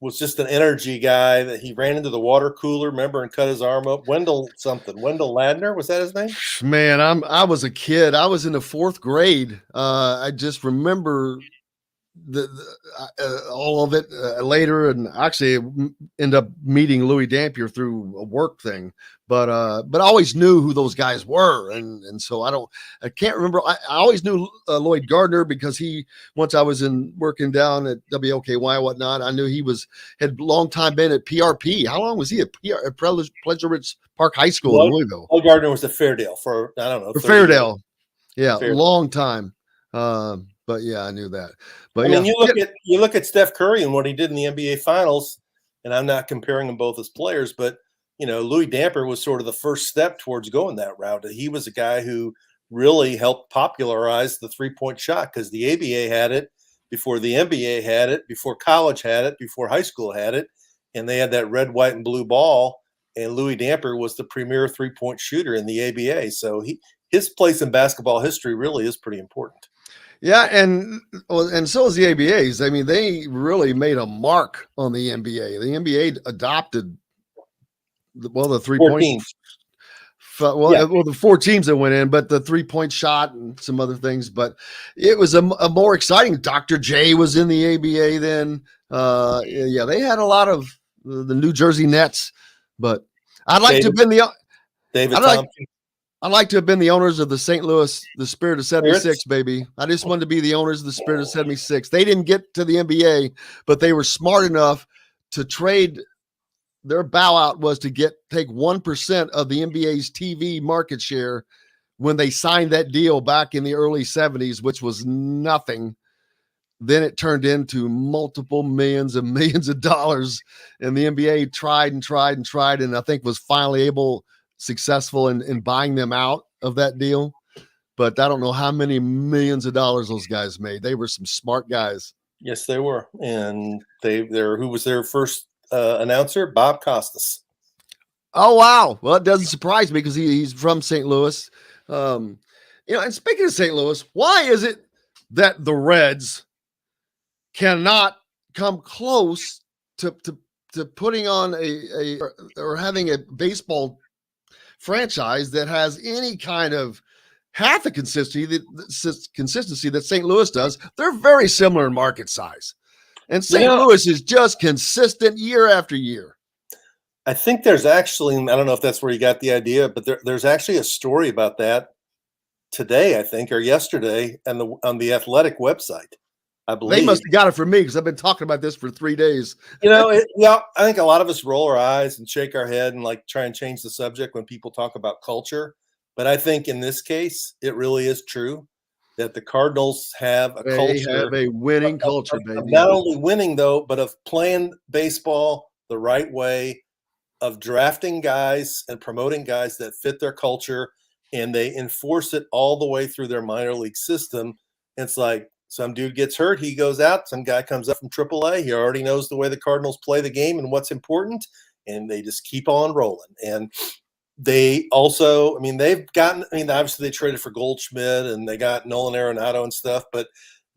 was just an energy guy that he ran into the water cooler, remember, and cut his arm up. Wendell Ladner, was that his name? Man, I was a kid. I was in the 4th grade. I just remember all of it later, and actually end up meeting Louis Dampier through a work thing. But I always knew who those guys were, and so I can't remember. I always knew Lloyd Gardner because once I was working down at WLKY and whatnot, I knew he had long time been at PRP. How long was he at Pleasure Ridge Park High School in Louisville? Lloyd Gardner was at Fairdale for, I don't know. For Fairdale. Yeah, Fairdale. Long time. But yeah, I knew that. But I mean, you look at Steph Curry and what he did in the NBA Finals, and I'm not comparing them both as players, but Louis Dampier was sort of the first step towards going that route. He was a guy who really helped popularize the 3-point shot because the ABA had it before the NBA had it, before college had it, before high school had it, and they had that red, white, and blue ball. And Louis Dampier was the premier 3-point shooter in the ABA. So his place in basketball history really is pretty important. Yeah, and so is the ABAs. I mean, they really made a mark on the NBA. The NBA adopted the 3-point. The 4 teams that went in, but the 3-point shot and some other things. But it was a more exciting. Dr. J was in the ABA then. They had a lot of the New Jersey Nets. But I'd like to have been I'd like to have been the owners of the St. Louis, the Spirit of 76, baby. I just wanted to be the owners of the Spirit of 76. They didn't get to the NBA, but they were smart enough to trade. Their bow out was to take 1% of the NBA's TV market share when they signed that deal back in the early 70s, which was nothing. Then it turned into multiple millions and millions of dollars. And the NBA tried and tried and tried, and I think was finally successful in buying them out of that deal. But I don't know how many millions of dollars those guys made. They were some smart guys. Yes, they were. And who was their first announcer? Bob Costas. Oh, wow. Well, it doesn't surprise me because he's from St. Louis. And speaking of St. Louis, why is it that the Reds cannot come close to putting on or having a baseball franchise that has any kind of half the consistency that St. Louis does? They're very similar in market size, and St. Louis is just consistent year after year. I think there's actually, I don't know if that's where you got the idea, but there's actually a story about that today, I think, or yesterday, on the Athletic website. I believe they must have got it from me because I've been talking about this for 3 days. I think a lot of us roll our eyes and shake our head and try and change the subject when people talk about culture. But I think in this case, it really is true that the Cardinals have a culture. They have a winning culture, baby. Not only winning, though, but of playing baseball the right way, of drafting guys and promoting guys that fit their culture, and they enforce it all the way through their minor league system. It's like, some dude gets hurt, he goes out. Some guy comes up from AAA. He already knows the way the Cardinals play the game and what's important, and they just keep on rolling. And they also, obviously they traded for Goldschmidt and they got Nolan Arenado and stuff, but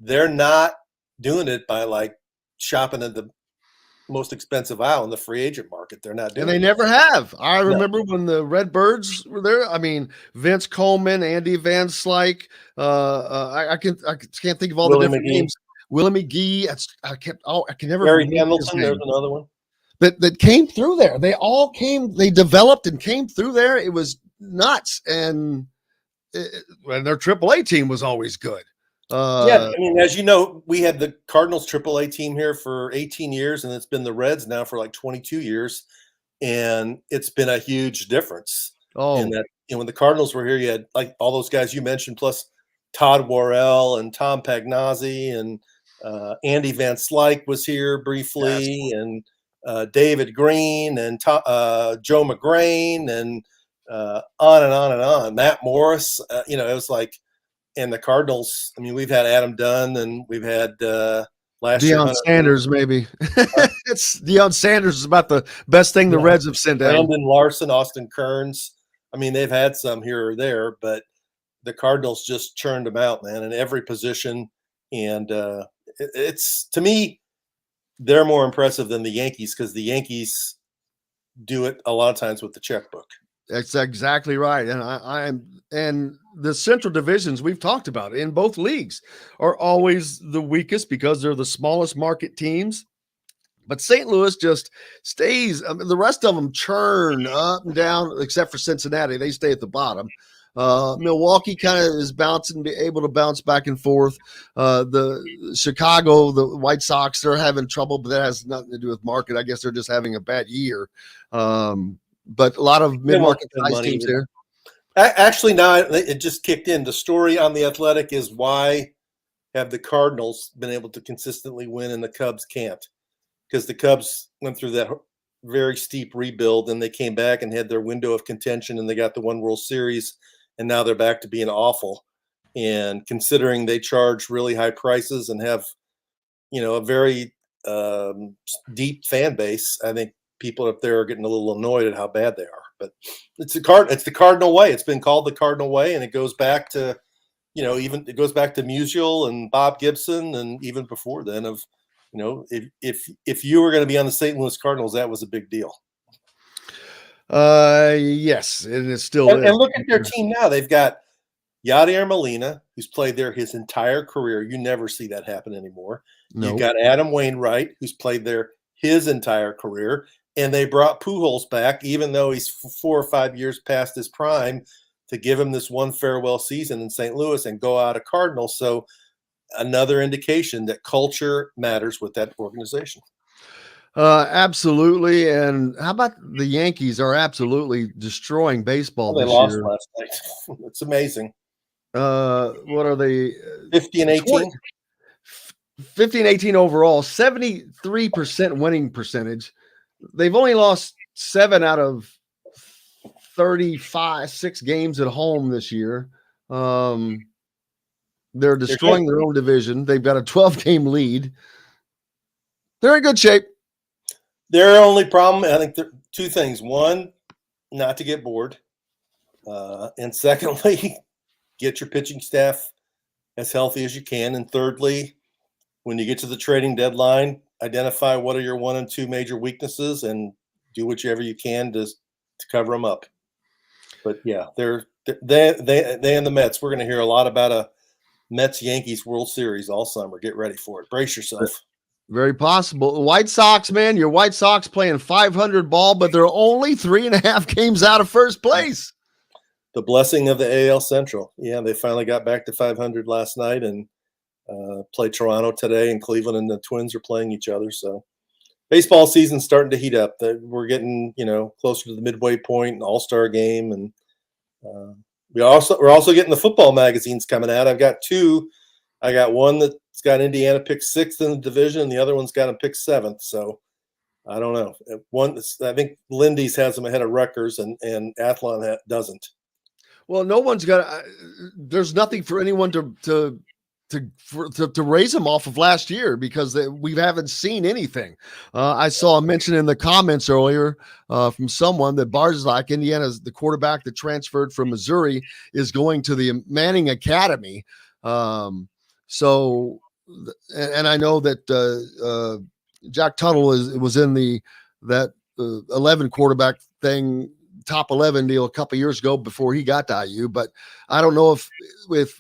they're not doing it by shopping at the most expensive aisle in the free agent market. They're not doing And they it. never have. I remember when the Redbirds were there. I mean, Vince Coleman, Andy Van Slyke. I can't think of all Willie the different McGee. names. Willie McGee. I can never Gary remember his Pendleton, name. there's another one. That came through there. They all came. They developed and came through there. It was nuts, and their AAA team was always good. Yeah, I mean, as you know, we had the Cardinals AAA team here for 18 years, and it's been the Reds now for like 22 years, and it's been a huge difference. In that, when the Cardinals were here, you had like all those guys you mentioned, plus Todd Worrell and Tom Pagnozzi, and Andy Van Slyke was here briefly, and David Green and Joe McGrain, and on and on and on. Matt Morris, it was like. And the Cardinals, I mean, we've had Adam Dunn, and we've had last year Deion Sanders, maybe. It's Deion Sanders is about the best thing the Reds have sent out. Brandon Larson, Austin Kearns. I mean, they've had some here or there, but the Cardinals just churned them out, man, in every position. And it's, to me, they're more impressive than the Yankees, because the Yankees do it a lot of times with the checkbook. That's exactly right. And and the central divisions we've talked about in both leagues are always the weakest because they're the smallest market teams. But St. Louis just stays. I mean, the rest of them churn up and down, except for Cincinnati. They stay at the bottom. Milwaukee kind of is able to bounce back and forth. The Chicago, the White Sox, they're having trouble, but that has nothing to do with market. I guess they're just having a bad year. But a lot of mid-market size teams here. Actually, now it just kicked in. The story on The Athletic is, why have the Cardinals been able to consistently win and the Cubs can't? Because the Cubs went through that very steep rebuild, and they came back and had their window of contention, and they got the one World Series, and now they're back to being awful. And considering they charge really high prices and have, a very deep fan base, I think people up there are getting a little annoyed at how bad they are. But it's the Cardinal way. It's been called the Cardinal way, and it goes back to, it goes back to Musial and Bob Gibson, and even before then of, if you were going to be on the St. Louis Cardinals, that was a big deal. Yes, and it still is. And look at their team now. They've got Yadier Molina, who's played there his entire career. You never see that happen anymore. Nope. You've got Adam Wainwright, who's played there his entire career. And they brought Pujols back, even though he's 4 or 5 years past his prime, to give him this one farewell season in St. Louis and go out of Cardinals. So another indication that culture matters with that organization. Absolutely. And how about the Yankees are absolutely destroying baseball They this lost year. last night. It's amazing. What are they? 50 and 18? 50 and 18 overall, 73% winning percentage. They've only lost 7 out of 6 games at home this year. They're destroying their own division. They've got a 12-game lead. They're in good shape. Their only problem, I think, two things. One, not to get bored. And secondly, get your pitching staff as healthy as you can. And thirdly, when you get to the trading deadline, identify what are your 1 and 2 major weaknesses and do whatever you can to cover them up. But yeah, they and the Mets. We're going to hear a lot about a Mets-Yankees World Series all summer. Get ready for it. Brace yourself. Very possible. The White Sox, man, your White Sox playing 500 ball, but they're only 3.5 games out of first place. The blessing of the AL Central. Yeah, they finally got back to 500 last night and play Toronto today, and Cleveland and the Twins are playing each other. So baseball season's starting to heat up. We're getting, closer to the midway point, an all-star game. And we're also getting the football magazines coming out. I've got 2. I got one that's got Indiana picked 6th in the division, and the other one's got them picked 7th. So I don't know. I think Lindy's has them ahead of Rutgers, and Athlon doesn't. Well, no one's got. There's nothing for anyone to raise them off of last year because we haven't seen anything. I saw a mention in the comments earlier from someone that Barzak, Indiana's the quarterback that transferred from Missouri, is going to the Manning Academy. So, and I know that Jack Tuttle was in that 11 quarterback thing, top 11 deal a couple years ago before he got to IU. But I don't know if with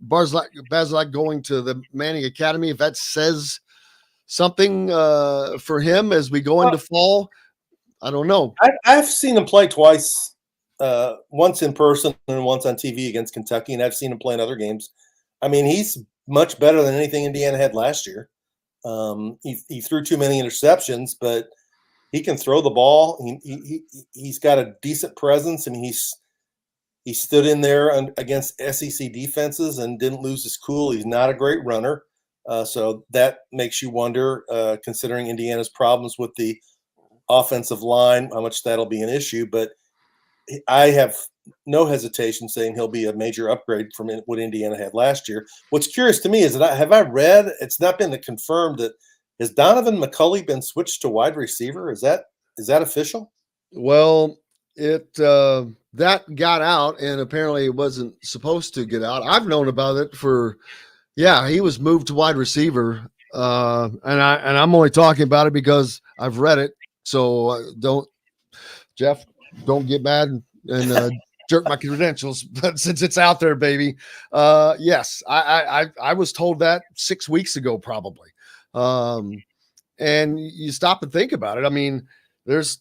Bazelak going to the Manning Academy, if that says something for him as we go into fall. I don't know. I've seen him play twice, once in person and once on TV against Kentucky, and I've seen him play in other games. I mean, he's much better than anything Indiana had last year. He threw too many interceptions, but he can throw the ball. He's got a decent presence. I mean, he stood in there against SEC defenses and didn't lose his cool. He's not a great runner. So that makes you wonder, considering Indiana's problems with the offensive line, how much that'll be an issue. But I have no hesitation saying he'll be a major upgrade from what Indiana had last year. What's curious to me is that I read, it's not been confirmed, that has Donovan McCulley been switched to wide receiver? Is that official? Well, that got out, and apparently it wasn't supposed to get out. I've known about it he was moved to wide receiver. And I'm only talking about it because I've read it. So don't get mad and jerk my credentials, but since it's out there, baby. Yes, I was told that 6 weeks ago, probably. And you stop and think about it. I mean, there's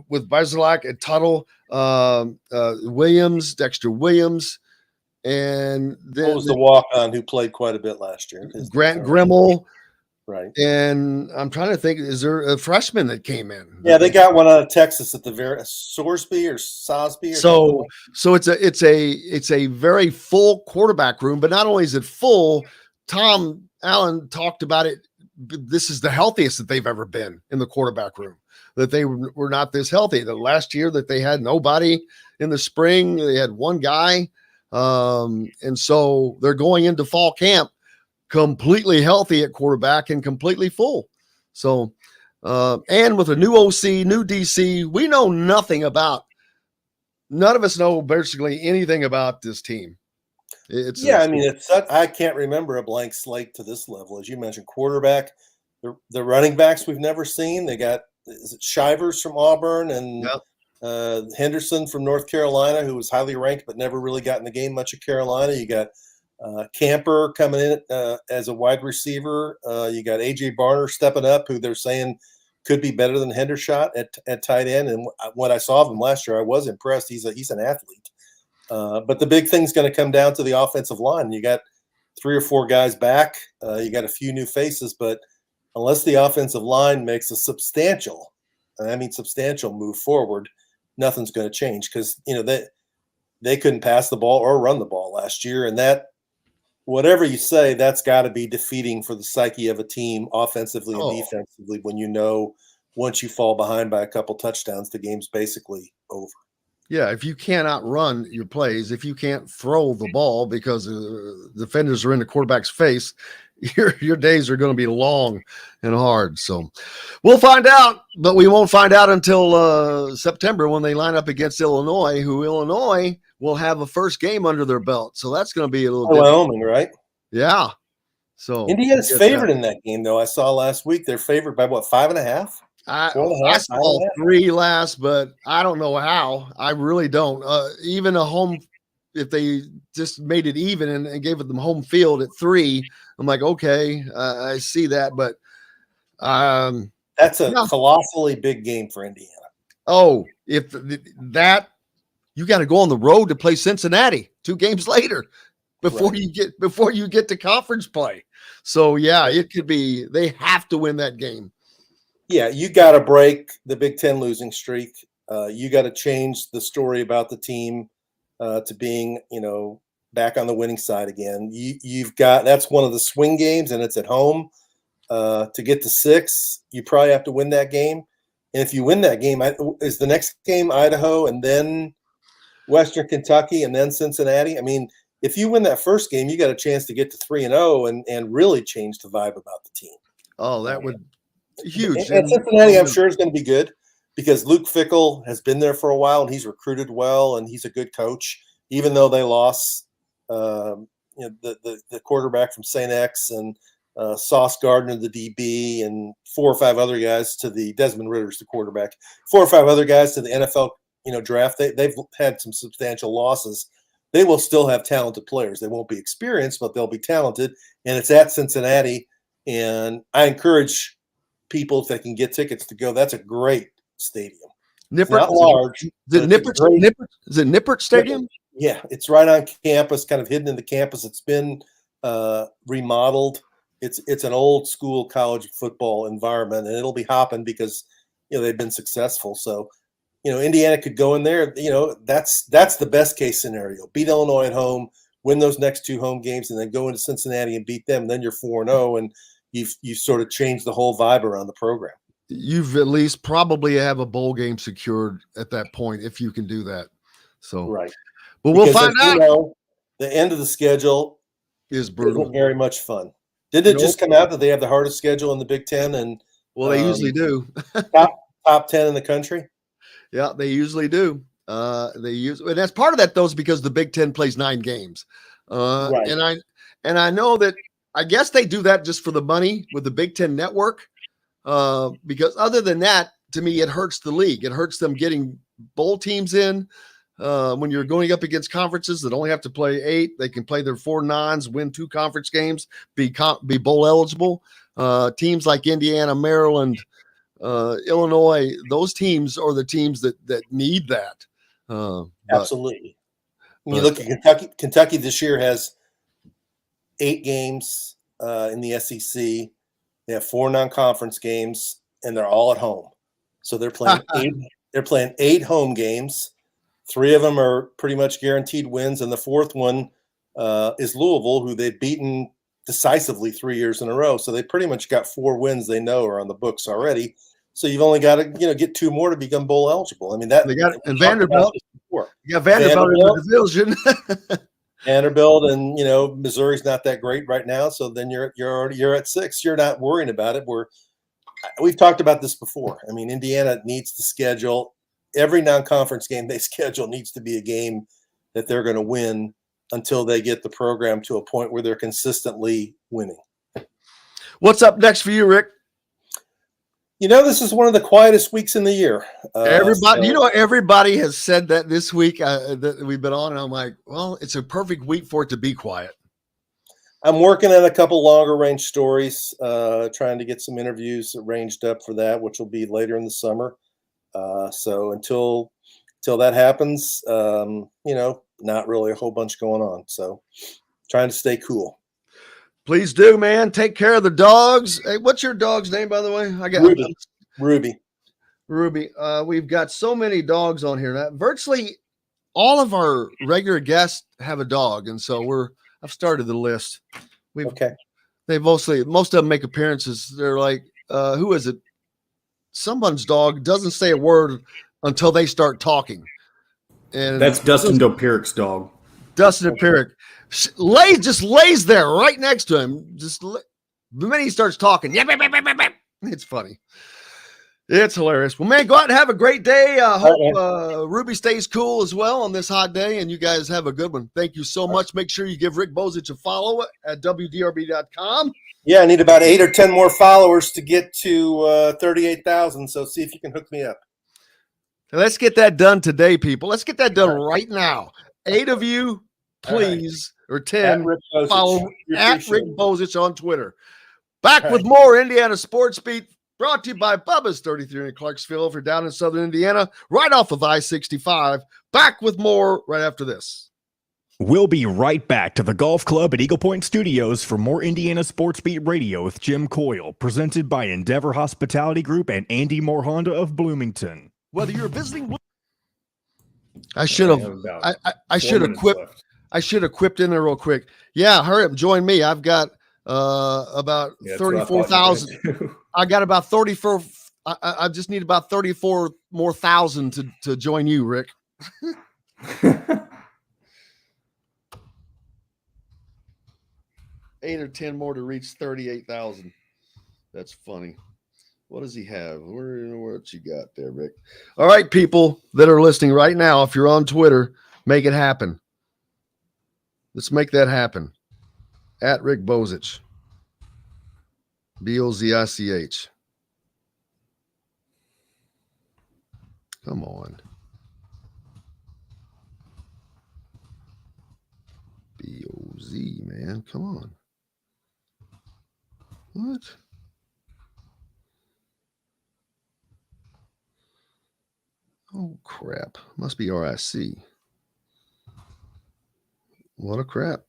with Bazelak and Tuttle, Williams, Dexter Williams, and then what was the walk-on who played quite a bit last year? Grant Grimmel. Right. And I'm trying to think, is there a freshman that came in? Yeah, they got one out of Texas at the Sorsby or Sosby. So it's a very full quarterback room, but not only is it full, Tom Allen talked about it. This is the healthiest that they've ever been in the quarterback room, that they were not this healthy. The last year that they had nobody in the spring, they had one guy. And so they're going into fall camp completely healthy at quarterback and completely full. So, and with a new OC, new DC, we know none of us know basically anything about this team. I can't remember a blank slate to this level. As you mentioned, quarterback, the running backs we've never seen. They got, is it Shivers from Auburn and Henderson from North Carolina, who was highly ranked but never really got in the game much at Carolina. You got Camper coming in as a wide receiver. You got AJ Barner stepping up, who they're saying could be better than Hendershot at tight end. And what I saw of him last year, I was impressed. He's an athlete. But the big thing's going to come down to the offensive line. You got 3 or 4 guys back. You got a few new faces, but unless the offensive line makes a substantial move forward, nothing's going to change, because they couldn't pass the ball or run the ball last year, and that, whatever you say, that's got to be defeating for the psyche of a team offensively and defensively, when once you fall behind by a couple touchdowns, the game's basically over. Yeah, if you can't outrun your plays, if you can't throw the ball because defenders are in the quarterback's face, your days are going to be long and hard. So we'll find out, but we won't find out until September, when they line up against Illinois, who Illinois will have a first game under their belt. So that's going to be a little Wyoming, right? Yeah. So Indiana's favored in that game, though. I saw last week they're favored by 5.5? I saw 3 last, but I don't know how. I really don't. Even a home, if they just made it even and gave it them home field at 3, I'm like, okay, I see that, but that's a colossally big game for Indiana. Oh, if that, you got to go on the road to play Cincinnati 2 games later before you get to conference play. So yeah, it could be, they have to win that game. Yeah, you got to break the Big Ten losing streak. You got to change the story about the team to being, back on the winning side again. You've got, that's one of the swing games, and it's at home. To get to 6, you probably have to win that game. And if you win that game, is the next game Idaho and then Western Kentucky and then Cincinnati? I mean, if you win that first game, you got a chance to get to 3-0 and really change the vibe about the team. Oh, that would huge. And Cincinnati, I'm sure, is going to be good, because Luke Fickell has been there for a while and he's recruited well and he's a good coach, even though they lost the quarterback from St. X and Sauce Gardner, the DB, and 4 or 5 other guys to the Desmond Ritter's the quarterback. 4 or 5 other guys to the NFL, draft. They've had some substantial losses. They will still have talented players. They won't be experienced, but they'll be talented. And it's at Cincinnati. And I encourage people, if they can get tickets, to go. That's a great stadium. Nippert, not large. Is it Nippert Stadium? Yeah, it's right on campus, kind of hidden in the campus. It's been remodeled. It's an old school college football environment, and it'll be hopping because they've been successful. So Indiana could go in there. That's the best case scenario. Beat Illinois at home, win those next 2 home games, and then go into Cincinnati and beat them. And then you're 4-0, and you've sort of changed the whole vibe around the program. You've at least probably have a bowl game secured at that point if you can do that. So right, but we'll find out. The end of the schedule is brutal. Isn't very much fun. Didn't it just come out that they have the hardest schedule in the Big Ten? And they usually do. top 10 in the country. Yeah, they usually do. And that's part of that though, is because the Big Ten plays 9 games. Right. And I know that I guess they do that just for the money with the Big Ten Network. Because other than that, to me, it hurts the league. It hurts them getting bowl teams in. When you're going up against conferences that only have to play 8, they can play their 4 nons, win 2 conference games, be bowl eligible. Teams like Indiana, Maryland, Illinois, those teams are the teams that need that. Absolutely. When you look at Kentucky this year has 8 games in the SEC. They have 4 non-conference games, and they're all at home. So they're playing 8. They're playing 8 home games. 3 of them are pretty much guaranteed wins, and the 4th one is Louisville, who they've beaten decisively 3 years in a row. So they pretty much got 4 wins they know are on the books already. So you've only got to get 2 more to become bowl eligible. I mean that they got and Vanderbilt. You got Vanderbilt in the division. Vanderbilt and Missouri's not that great right now, so then you're at 6. You're not worrying about it. We've talked about this before. I mean, Indiana needs to schedule every non-conference game they schedule needs to be a game that they're going to win until they get the program to a point where they're consistently winning. What's up next for you, Rick? This is one of the quietest weeks in the year. Everybody has said that this week that we've been on, and I'm like, well, it's a perfect week for it to be quiet. I'm working on a couple longer range stories, trying to get some interviews arranged up for that, which will be later in the summer. So until that happens, not really a whole bunch going on. So trying to stay cool. Please do, man. Take care of the dogs. Hey, what's your dog's name, by the way? I got Ruby. We've got so many dogs on here. Now, virtually all of our regular guests have a dog, and so I've started the list. They most of them make appearances. They're like, who is it? Someone's dog doesn't say a word until they start talking. And that's Dustin Dopiric's dog. Dustin Dopiric just lays there right next to him. The minute he starts talking, it's funny. It's hilarious. Well, man, go out and have a great day. I hope Ruby stays cool as well on this hot day, and you guys have a good one. Thank you so much. Make sure you give Rick Bozich a follow at WDRB.com. Yeah, I need about 8 or 10 more followers to get to 38,000. So see if you can hook me up. Let's get that done today, people. Let's get that done right now. 8 of you, please, or 10, follow at Rick Bozich on Twitter. Back with more Indiana Sports Beat, brought to you by Bubba's 33 in Clarksville for down in southern Indiana, right off of I-65. Back with more right after this. We'll be right back to the Golf Club at Eagle Point Studios for more Indiana Sports Beat Radio with Jim Coyle, presented by Endeavor Hospitality Group and Andy Moore Honda of Bloomington. Whether you're visiting, I should have quipped in there real quick. Yeah, hurry up, join me. I've got about 34,000. I got about 34. I just need about 34 more thousand to join you, Rick. 8 or 10 more to reach 38,000. That's funny. What does he have? What you got there, Rick? All right, people that are listening right now, if you're on Twitter, make it happen. Let's make that happen. At Rick Bozich. Bozich. Come on. Boz, man. Come on. What? Oh, crap. Must be RIC. What a crap.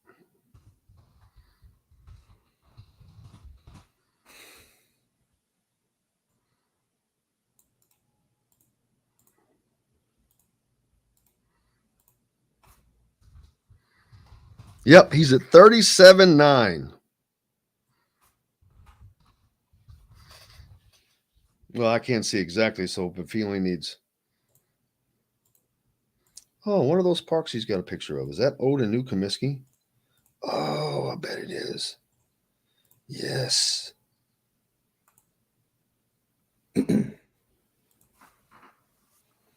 Yep, he's at 37.9. Well, I can't see exactly, so if he only needs. Oh, one of those parks he's got a picture of. Is that Oda New Comiskey? Oh, I bet it is. Yes.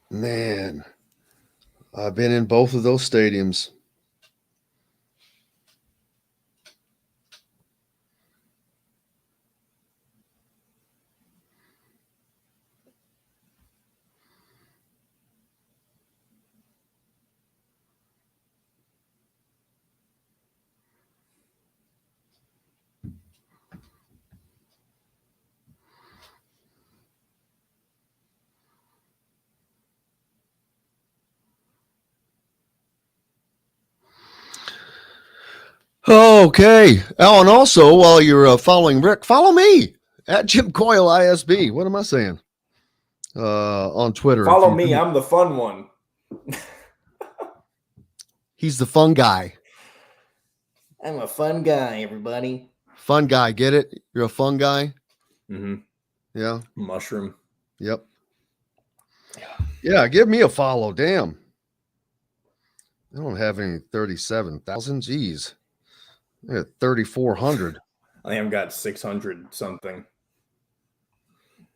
Man, I've been in both of those stadiums. Okay. Oh, and also, while you're following Rick, follow me at Jim Coyle ISB. What am I saying? On Twitter. Follow me. I'm the fun one. He's the fun guy. I'm a fun guy, everybody. Fun guy. Get it? You're a fun guy? Mm-hmm. Yeah. Mushroom. Yep. Yeah, give me a follow. Damn. I don't have any 37,000. Geez. I got 3,400. I have got 600 something.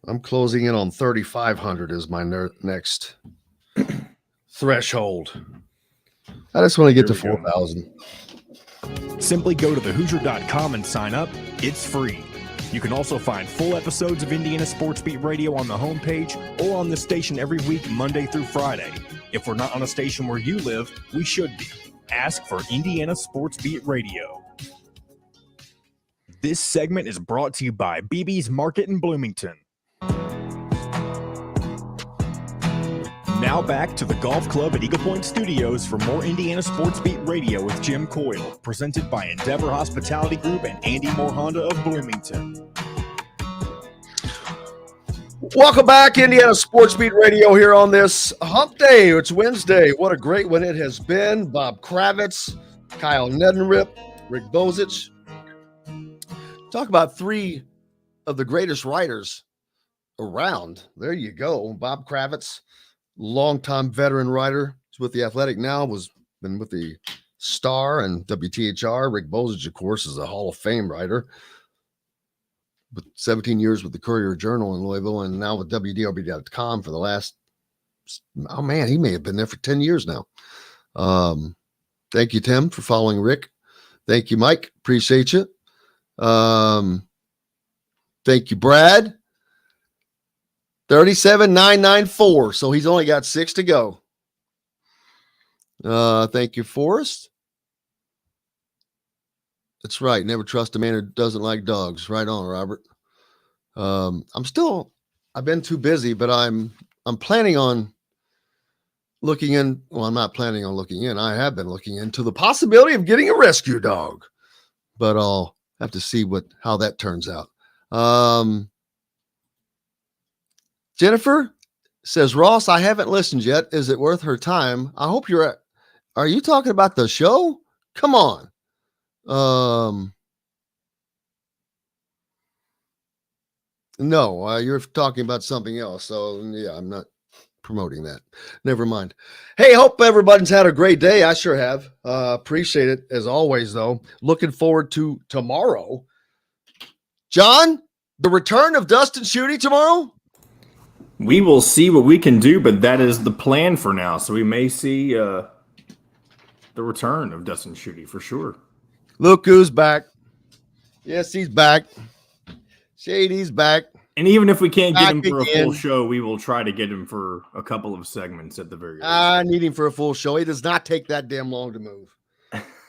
I'm closing in on 3,500 as my next threshold. I just want to get to 4,000. Simply go to thehoosier.com and sign up. It's free. You can also find full episodes of Indiana Sports Beat Radio on the homepage or on the station every week, Monday through Friday. If we're not on a station where you live, we should be. Ask for Indiana Sports Beat Radio. This segment is brought to you by BB's Market in Bloomington. Now back to the Golf Club at Eagle Point Studios for more Indiana Sports Beat Radio with Jim Coyle, presented by Endeavor Hospitality Group and Andy Moore Honda of Bloomington. Welcome back, Indiana Sports Beat Radio here on this hump day. It's Wednesday. What a great one it has been. Bob Kravitz, Kyle Neddenriep, Rick Bozich. Talk about three of the greatest writers around. There you go. Bob Kravitz, longtime veteran writer. He's with The Athletic now, been with the Star and WTHR. Rick Bozich, of course, is a Hall of Fame writer. With 17 years with the Courier Journal in Louisville and now with WDRB.com for the last, oh man, he may have been there for 10 years now. Thank you, Tim, for following Rick. Thank you, Mike. Appreciate you. Thank you, Brad. 37,994. So he's only got 6 to go. Thank you, Forrest. That's right. Never trust a man who doesn't like dogs. Right on, Robert. I've been too busy, but I'm planning on looking in. Well, I'm not planning on looking in. I have been looking into the possibility of getting a rescue dog, but I'll have to see how that turns out. Jennifer says, Ross, I haven't listened yet. Is it worth her time? I hope are you talking about the show? Come on. No, you're talking about something else. So yeah, I'm not promoting that. Never mind. Hey, hope everybody's had a great day. I sure have. Appreciate it as always, though. Looking forward to tomorrow. John, the return of Dustin Schutte tomorrow? We will see what we can do, but that is the plan for now. So we may see the return of Dustin Schutte for sure. Look who's back. Yes, he's back. Shady's back. And even if we can't get Back him for a again. full show, we will try to get him for a couple of segments at the very least. I need him for a full show. He does not take that damn long to move.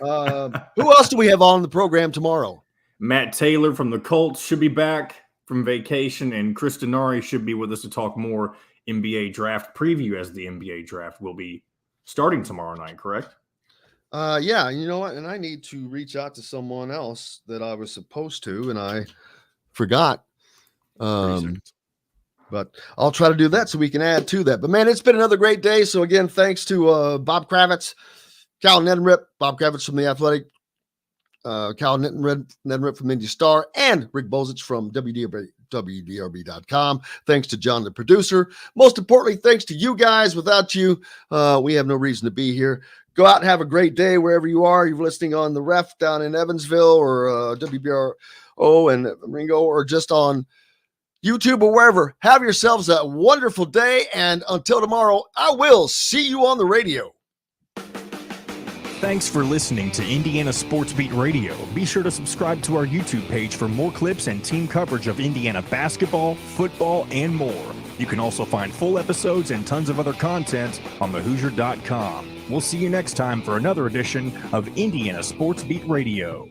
Who else do we have on the program tomorrow? Matt Taylor from the Colts should be back from vacation, and Chris Denari should be with us to talk more NBA draft preview, as the NBA draft will be starting tomorrow night, correct? Yeah, you know what? And I need to reach out to someone else that I was supposed to, and I forgot. But I'll try to do that so we can add to that. But man, it's been another great day. So again, thanks to Bob Kravitz, Kyle Neddenriep, Bob Kravitz from The Athletic, Kyle Neddenriep from Indy Star, and Rick Bozich from WDRB.com. Thanks to John, the producer. Most importantly, thanks to you guys. Without you, we have no reason to be here. Go out and have a great day wherever you are. You're listening on the Ref down in Evansville, or WBRO and Ringo, or just on YouTube or wherever. Have yourselves a wonderful day. And until tomorrow, I will see you on the radio. Thanks for listening to Indiana Sports Beat Radio. Be sure to subscribe to our YouTube page for more clips and team coverage of Indiana basketball, football, and more. You can also find full episodes and tons of other content on thehoosier.com. We'll see you next time for another edition of Indiana Sports Beat Radio.